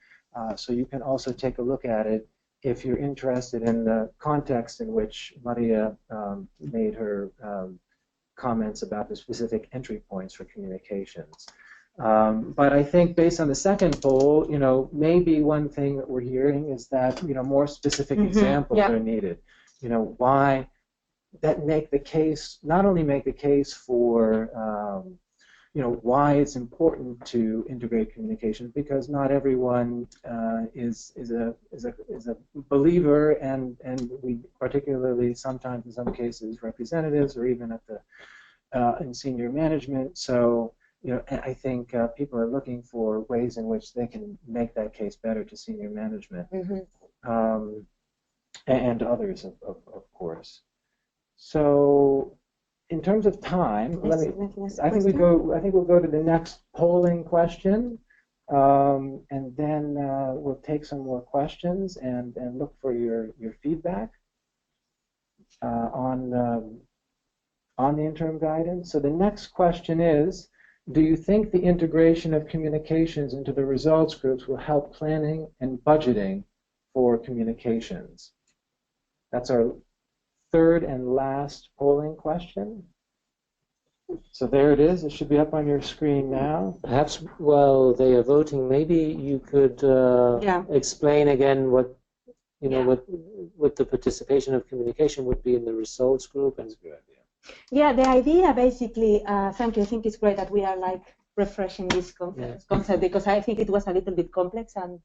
so you can also take a look at it if you're interested in the context in which Maria made her comments about the specific entry points for communications. But I think based on the second poll, you know, maybe one thing that we're hearing is that, you know, more specific examples are needed. You know, why that make the case, not only make the case for, you know, why it's important to integrate communications, because not everyone is a believer, and we particularly sometimes in some cases representatives or even at the in senior management. So, you know, I think people are looking for ways in which they can make that case better to senior management, and others, of course. So, in terms of time, I think we'll go to the next polling question, and then we'll take some more questions and look for your feedback on the interim guidance. So the next question is, do you think the integration of communications into the results groups will help planning and budgeting for communications? That's our third and last polling question. So there it is. It should be up on your screen now. Perhaps while they are voting, maybe you could explain again what, you know, what the participation of communication would be in the results group. And yeah, the idea basically, thank you, I think it's great that we are like refreshing this concept, because I think it was a little bit complex, and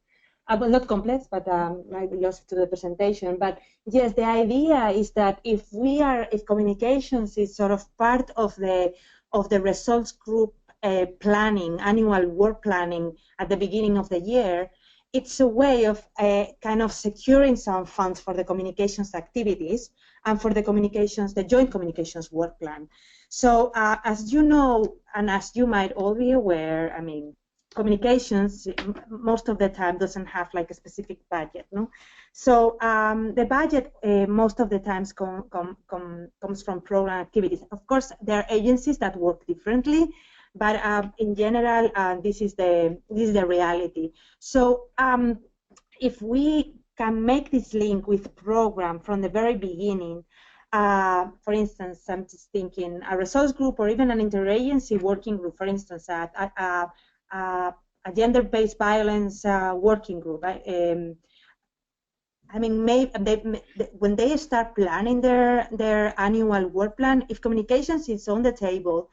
well, not complex, but I lost to the presentation. But yes, the idea is that if communications is sort of part of the results group planning, annual work planning at the beginning of the year, it's a way of kind of securing some funds for the communications activities and for the joint communications work plan. So as you know, and as you might all be aware, I mean, communications most of the time doesn't have like a specific budget, no? So the budget most of the times comes from program activities. Of course, there are agencies that work differently, but in general, this is the reality. So if we can make this link with program from the very beginning, for instance, I'm just thinking a resource group or even an interagency working group, for instance, a gender-based violence working group. I mean, when they start planning their annual work plan, if communications is on the table,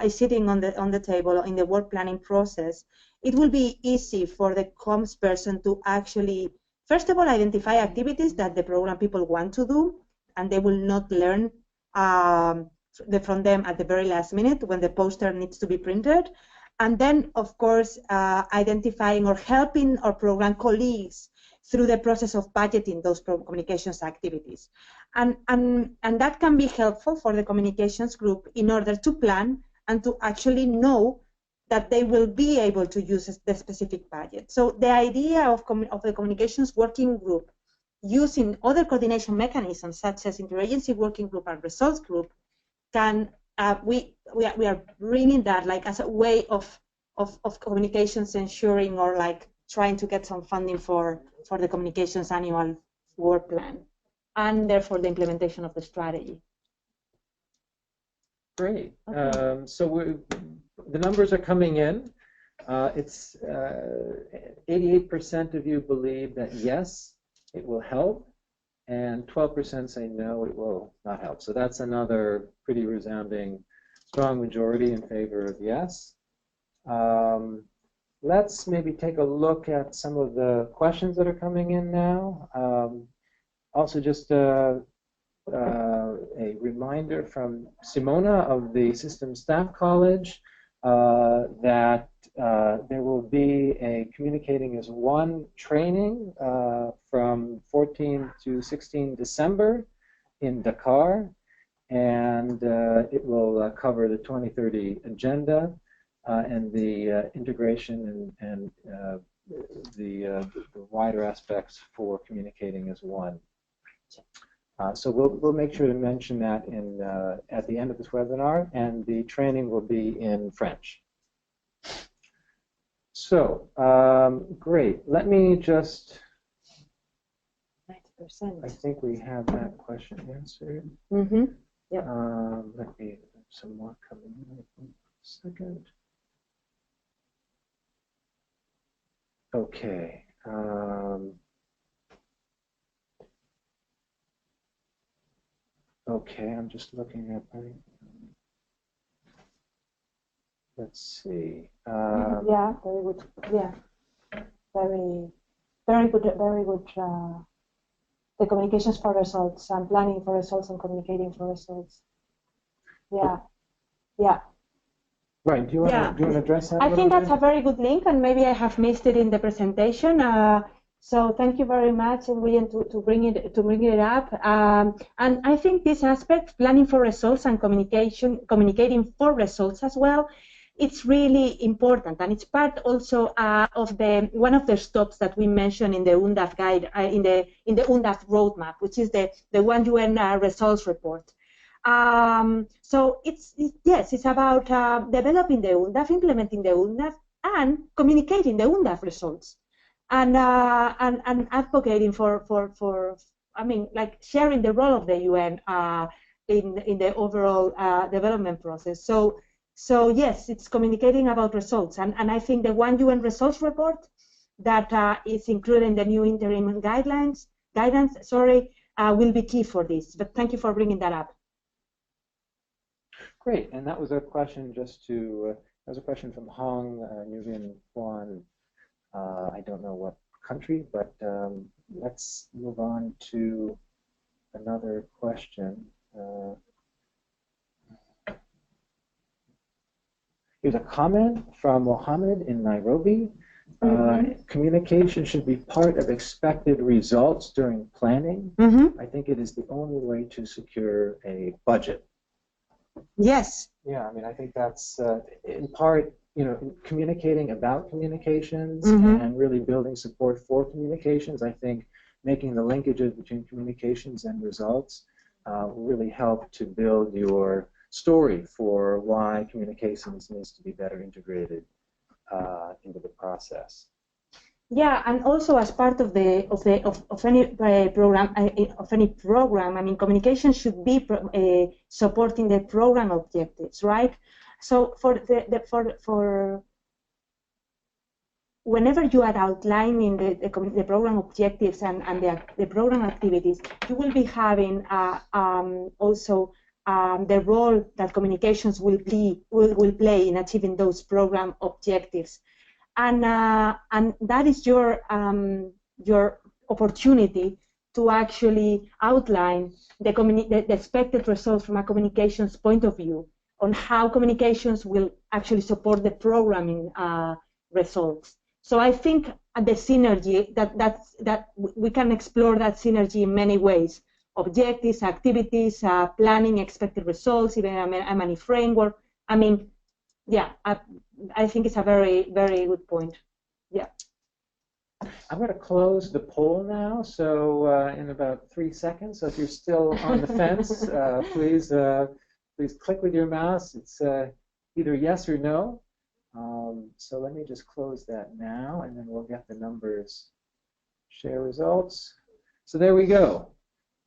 is sitting on the table in the work planning process, it will be easy for the comms person to actually, first of all, identify activities that the program people want to do, and they will not learn from them at the very last minute when the poster needs to be printed. And then, of course, identifying or helping our program colleagues through the process of budgeting those communications activities. And that can be helpful for the communications group in order to plan and to actually know that they will be able to use the specific budget. So the idea of the communications working group using other coordination mechanisms such as interagency working group and results group can, we are bringing that like as a way of communications ensuring or like trying to get some funding for the communications annual work plan and therefore the implementation of the strategy. Great. Okay. So the numbers are coming in. It's 88% of you believe that yes, it will help, and 12% say no, it will not help. So that's another pretty resounding strong majority in favor of yes. Let's maybe take a look at some of the questions that are coming in now. Also just a reminder from Simona of the Systems Staff College that there will be a Communicating as One training from 14 to 16 December in Dakar, and it will cover the 2030 agenda and the integration and the wider aspects for communicating as one. So we'll make sure to mention that at the end of this webinar, and the training will be in French. So great. Let me just. 90%. I think we have that question answered. Mm-hmm. Yep. Let me some more coming in. A second. Okay. Okay, I'm just looking at my. Let's see. Yeah, very good. Yeah, very good. The communications for results and planning for results and communicating for results. Yeah, yeah. Right. Do you want to address that? I think that's a very good link, and maybe I have missed it in the presentation. So thank you very much, William, to bring it up. And I think this aspect, planning for results and communicating for results as well, it's really important, and it's part also of one of the stops that we mentioned in the UNDAF guide, in the UNDAF roadmap, which is the one UN results report. So it's about developing the UNDAF, implementing the UNDAF, and communicating the UNDAF results, and advocating for I mean, like sharing the role of the UN in the overall development process. So yes, it's communicating about results, and I think the one UN results report that is included in the new interim guidance, will be key for this. But thank you for bringing that up. Great, and that was a question that was a question from Hong Nguyen Kwan. I don't know what country, but let's move on to another question. Here's a comment from Mohammed in Nairobi. Communication should be part of expected results during planning. I think it is the only way to secure a budget. Yes. Yeah, I mean, I think that's in part, communicating about communications and really building support for communications. I think making the linkages between communications and results will really help to build your story for why communications needs to be better integrated into the process. Yeah, and also as part of any program, I mean, communication should be supporting the program objectives, right? So for whenever you are outlining the program objectives and the program activities, you will be having also the role that communications will play in achieving those program objectives, and that is your opportunity to actually outline the expected results from a communications point of view on how communications will actually support the programming results. So I think the synergy, that we can explore that synergy in many ways: objectives, activities, planning, expected results, even a money framework. I mean, yeah, I think it's a very, very good point. Yeah. I'm going to close the poll now, so in about 3 seconds. So if you're still on the fence, please click with your mouse. It's either yes or no. So let me just close that now, and then we'll get the numbers. Share results. So there we go.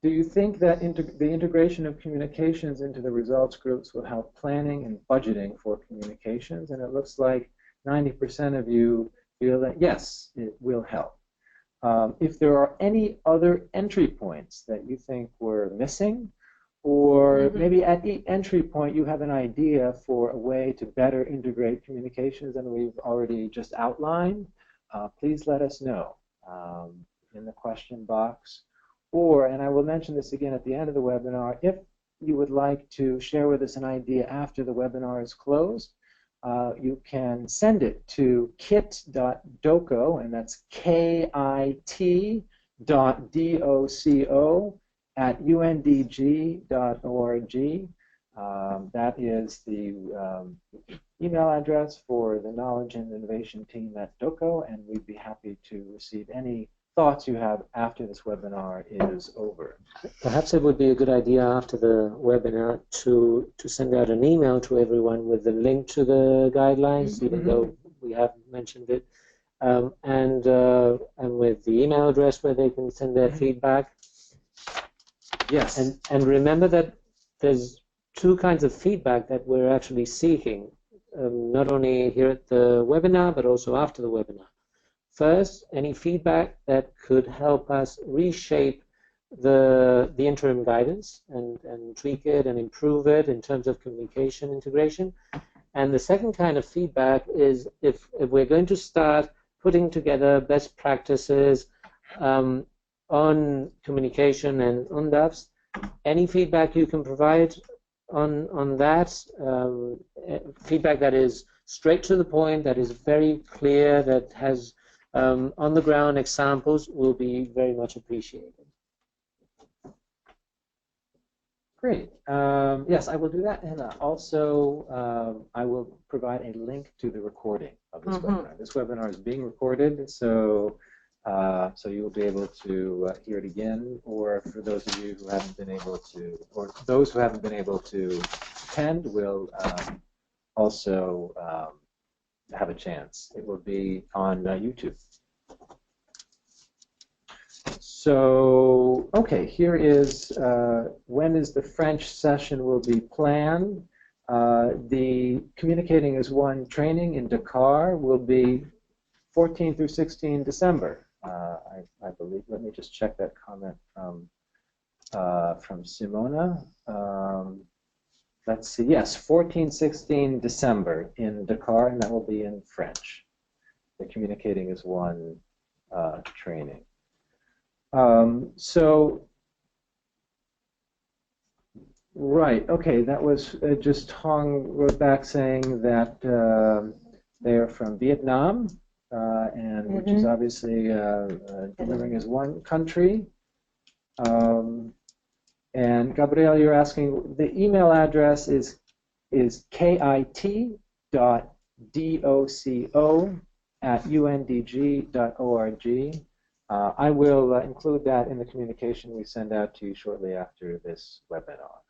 Do you think that the integration of communications into the results groups will help planning and budgeting for communications? And it looks like 90% of you feel that yes, it will help. If there are any other entry points that you think were missing, or maybe at each entry point you have an idea for a way to better integrate communications than we've already just outlined, please let us know in the question box. Or, and I will mention this again at the end of the webinar, if you would like to share with us an idea after the webinar is closed, you can send it to kit.doco, and that's KIT.DOCO @UNDG.org. That is the email address for the Knowledge and Innovation team at DOCO, and we'd be happy to receive any thoughts you have after this webinar is over. Perhaps it would be a good idea after the webinar to send out an email to everyone with the link to the guidelines, even though we haven't mentioned it, and with the email address where they can send their feedback. Yes. And remember that there's two kinds of feedback that we're actually seeking, not only here at the webinar, but also after the webinar. First, any feedback that could help us reshape the interim guidance and tweak it and improve it in terms of communication integration. And the second kind of feedback is if we're going to start putting together best practices on communication and UNDAFs, any feedback you can provide on that, feedback that is straight to the point, that is very clear, that has on-the-ground examples, will be very much appreciated. Great. Yes, I will do that, and also I will provide a link to the recording of this webinar. This webinar is being recorded, so you will be able to hear it again, or for those of you who haven't been able to, or those who haven't been able to attend will also have a chance. It will be on YouTube. So, okay, here is when is the French session will be planned. The Communicating as One training in Dakar will be 14 through 16 December. I believe. Let me just check that comment from Simona. Let's see. Yes, 14-16 December in Dakar, and that will be in French. The Communicating as One training. So, right. Okay, that was just Hong wrote back saying that they are from Vietnam. And which is obviously delivering as one country. And Gabrielle, you're asking, the email address is kit.doco@undg.org. I will include that in the communication we send out to you shortly after this webinar.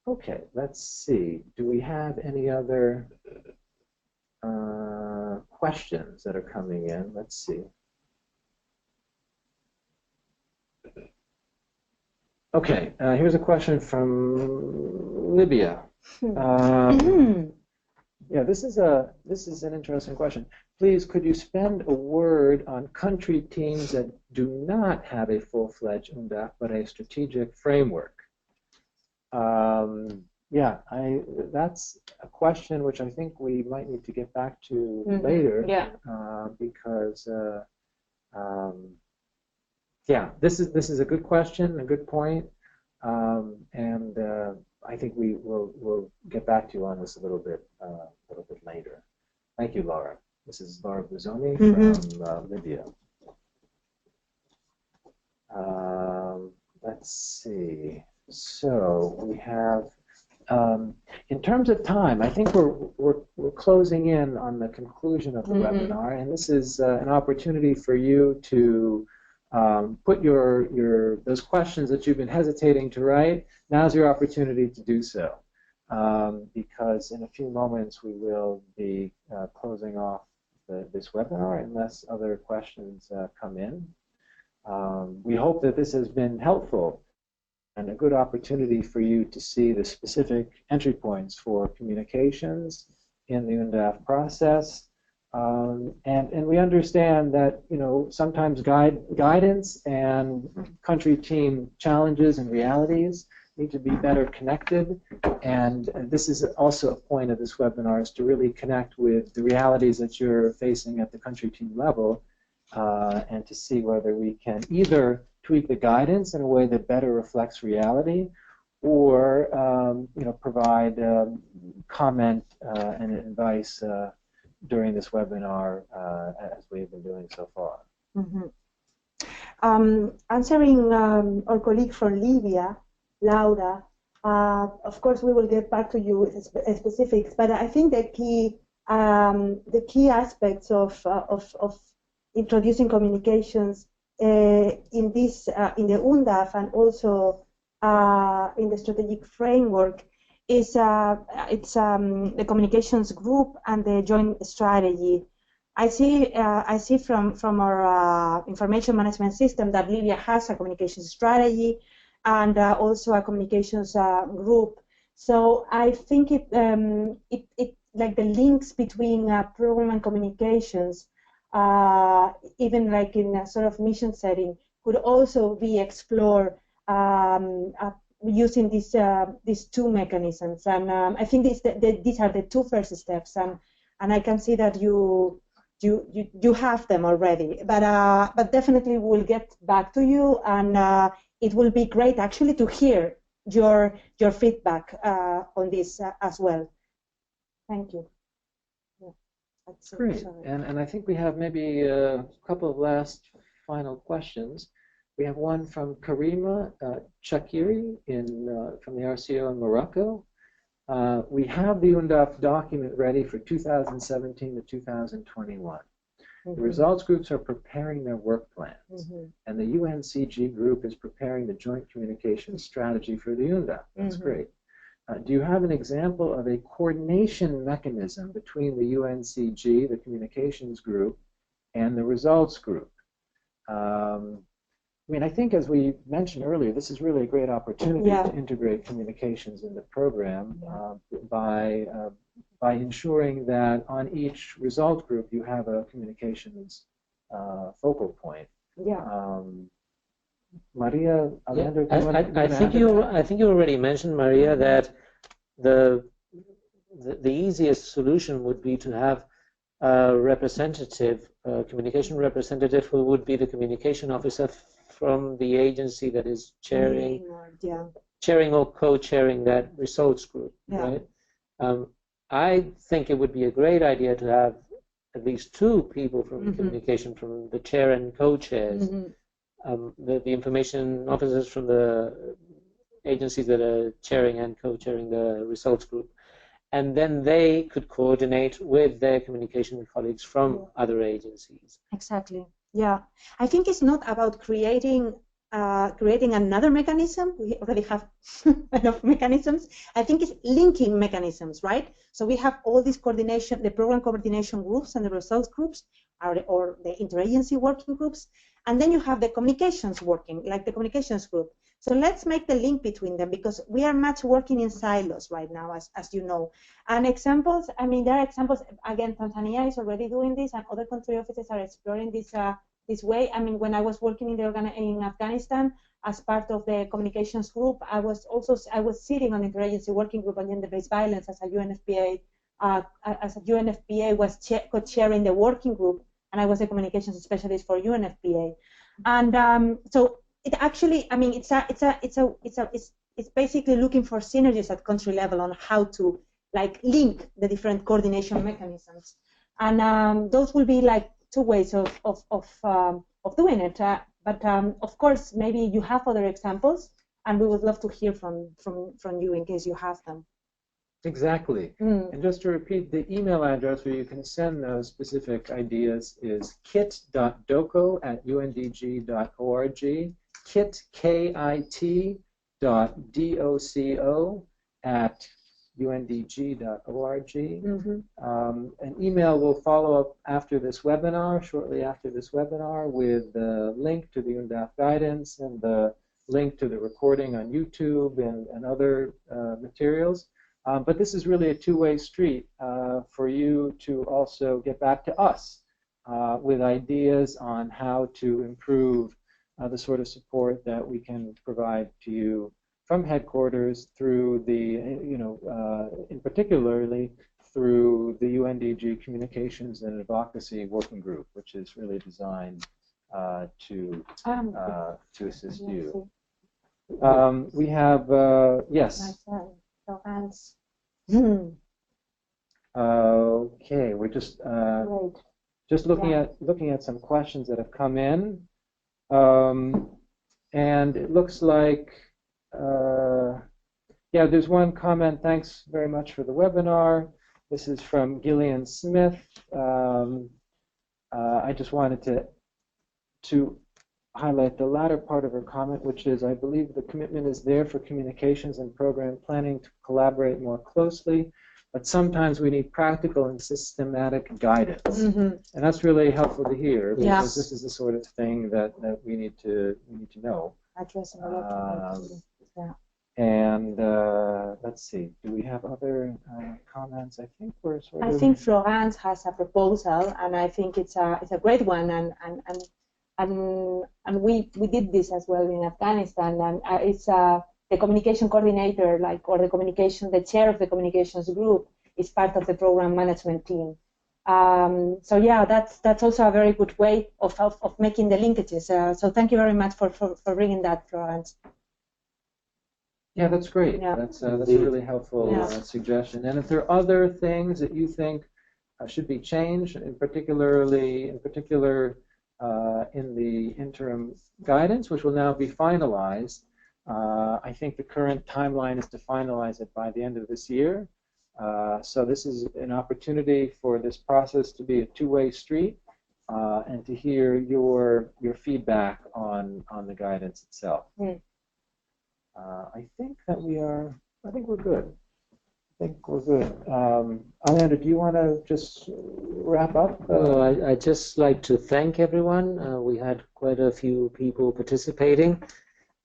Okay, let's see. Do we have any other questions that are coming in? Let's see. Okay, here's a question from Libya. Yeah, this is an interesting question. Please, could you spend a word on country teams that do not have a full-fledged UNDAF but a strategic framework? Yeah, that's a question which I think we might need to get back to later. Yeah. Because Yeah, this is a good question, a good point, and I think we'll get back to you on this a little bit later. Thank you, Laura. This is Laura Buzzoni from Libya. Let's see. So we have, in terms of time, I think we're closing in on the conclusion of the webinar, and this is an opportunity for you to put those questions that you've been hesitating to write. Now's your opportunity to do so, because in a few moments we will be closing off this webinar unless other questions come in. We hope that this has been helpful and a good opportunity for you to see the specific entry points for communications in the UNDAF process. And we understand that, you know, sometimes guidance and country team challenges and realities need to be better connected. And this is also a point of this webinar, is to really connect with the realities that you're facing at the country team level, and to see whether we can either tweak the guidance in a way that better reflects reality, or you know, provide comment and advice during this webinar, as we've been doing so far. Answering our colleague from Libya, Laura, of course we will get back to you with specifics, but I think the key aspects of introducing communications in the UNDAF and also in the strategic framework is the communications group and the joint strategy. I see from our information management system that Libya has a communications strategy and also a communications group. So I think it like the links between program and communications, even like in a sort of mission setting, could also be explored using these two mechanisms. And I think these are the two first steps, and I can see that you have them already. But definitely we'll get back to you, and it will be great actually to hear your feedback on this as well. Thank you. Yeah, that's great. And I think we have maybe a couple of last final questions. We have one from Karima Chakiri from the RCO in Morocco. We have the UNDAF document ready for 2017 to 2021. The results groups are preparing their work plans, and the UNCG group is preparing the joint communication strategy for the UNDAF. That's great. Do you have an example of a coordination mechanism between the UNCG, the communications group, and the results group? I mean, I think, as we mentioned earlier, this is really a great opportunity to integrate communications in the program by ensuring that on each result group you have a communications focal point. Maria, Alejandro, I think you already mentioned, Maria, that the easiest solution would be to have a representative, communication representative, who would be the communication officer from the agency that is chairing or co-chairing that results group, right? I think it would be a great idea to have at least two people from communication, from the chair and co-chairs, the information officers from the agencies that are chairing and co-chairing the results group, and then they could coordinate with their communication colleagues from other agencies. Exactly. Yeah, I think it's not about creating another mechanism. We already have enough mechanisms. I think it's linking mechanisms, right? So we have all this coordination, the program coordination groups and the results groups, or the interagency working groups, and then you have the communications working, like the communications group. So let's make the link between them, because we are much working in silos right now, as you know. And examples, I mean, there are examples. Again, Tanzania is already doing this, and other country offices are exploring this way. I mean, when I was working in Afghanistan as part of the communications group, I was sitting on the interagency working group on gender-based violence as a UNFPA. Was co-chairing the working group, and I was a communications specialist for UNFPA. And so it actually, I mean, it's basically looking for synergies at country level on how to like link the different coordination mechanisms, and those will be like two ways of doing it. But of course, maybe you have other examples, and we would love to hear from you in case you have them. Exactly. And just to repeat, the email address where you can send those specific ideas is kit.doco@undg.org, kit.doco@undg.org. An email will follow up after this webinar, shortly after this webinar, with the link to the UNDAF guidance and the link to the recording on YouTube and other materials. But this is really a two-way street for you to also get back to us with ideas on how to improve the sort of support that we can provide to you from headquarters through the, in particularly through the UNDG Communications and Advocacy Working Group, which is really designed to assist you. We have, yes. Okay, we're just looking at some questions that have come in, and it looks like there's one comment. Thanks very much for the webinar. This is from Gillian Smith. I just wanted to highlight the latter part of her comment, which is, I believe the commitment is there for communications and program planning to collaborate more closely, but sometimes we need practical and systematic guidance. And that's really helpful to hear, because this is the sort of thing that we need to know. And let's see, do we have other comments? I think we're sort of... I think Florence has a proposal, and I think it's a great one, and we did this as well in Afghanistan, and it's the communication coordinator, or the chair of the communications group is part of the program management team. So yeah, that's also a very good way of making the linkages. So thank you very much for bringing that, Florence. Yeah, that's great. Yeah. That's a really helpful suggestion. And if there are other things that you think should be changed, in particular in the interim guidance, which will now be finalized, I think the current timeline is to finalize it by the end of this year. So this is an opportunity for this process to be a two-way street, and to hear your feedback on the guidance itself. I think we're good. Alejandro, do you want to just wrap up? I'd just like to thank everyone. We had quite a few people participating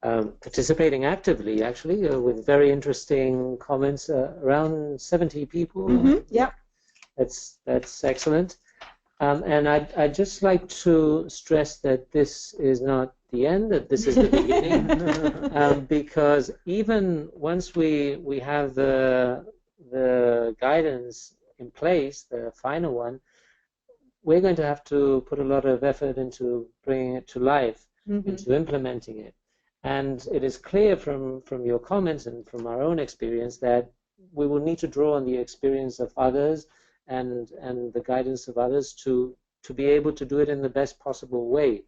actively, actually, with very interesting comments. Around 70 people. Yeah, that's excellent. And I'd just like to stress that this is not the end, that this is the beginning, because even once we have the guidance in place, the final one, we're going to have to put a lot of effort into bringing it to life, into implementing it. And it is clear from your comments and from our own experience that we will need to draw on the experience of others and the guidance of others to be able to do it in the best possible way.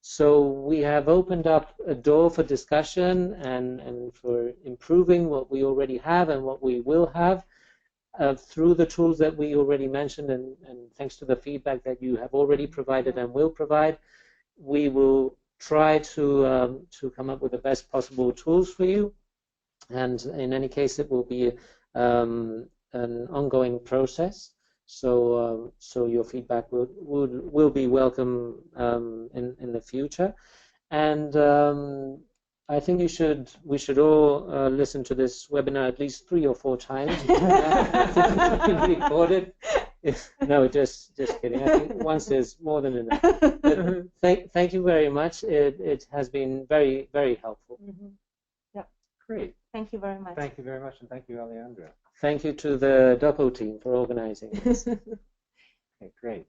So we have opened up a door for discussion and for improving what we already have and what we will have through the tools that we already mentioned, and thanks to the feedback that you have already provided and will provide, we will try to come up with the best possible tools for you. And in any case, it will be an ongoing process. So your feedback will be welcome in the future. And I think we should all listen to this webinar at least 3 or 4 times. Recorded. No, just kidding. I think once is more than enough. But thank you very much. It has been very, very helpful. Yeah. Great. Thank you very much. Thank you very much, and thank you, Alejandro. Thank you to the DOCO team for organizing this. Okay, great.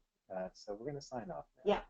So we're going to sign off now. Yeah.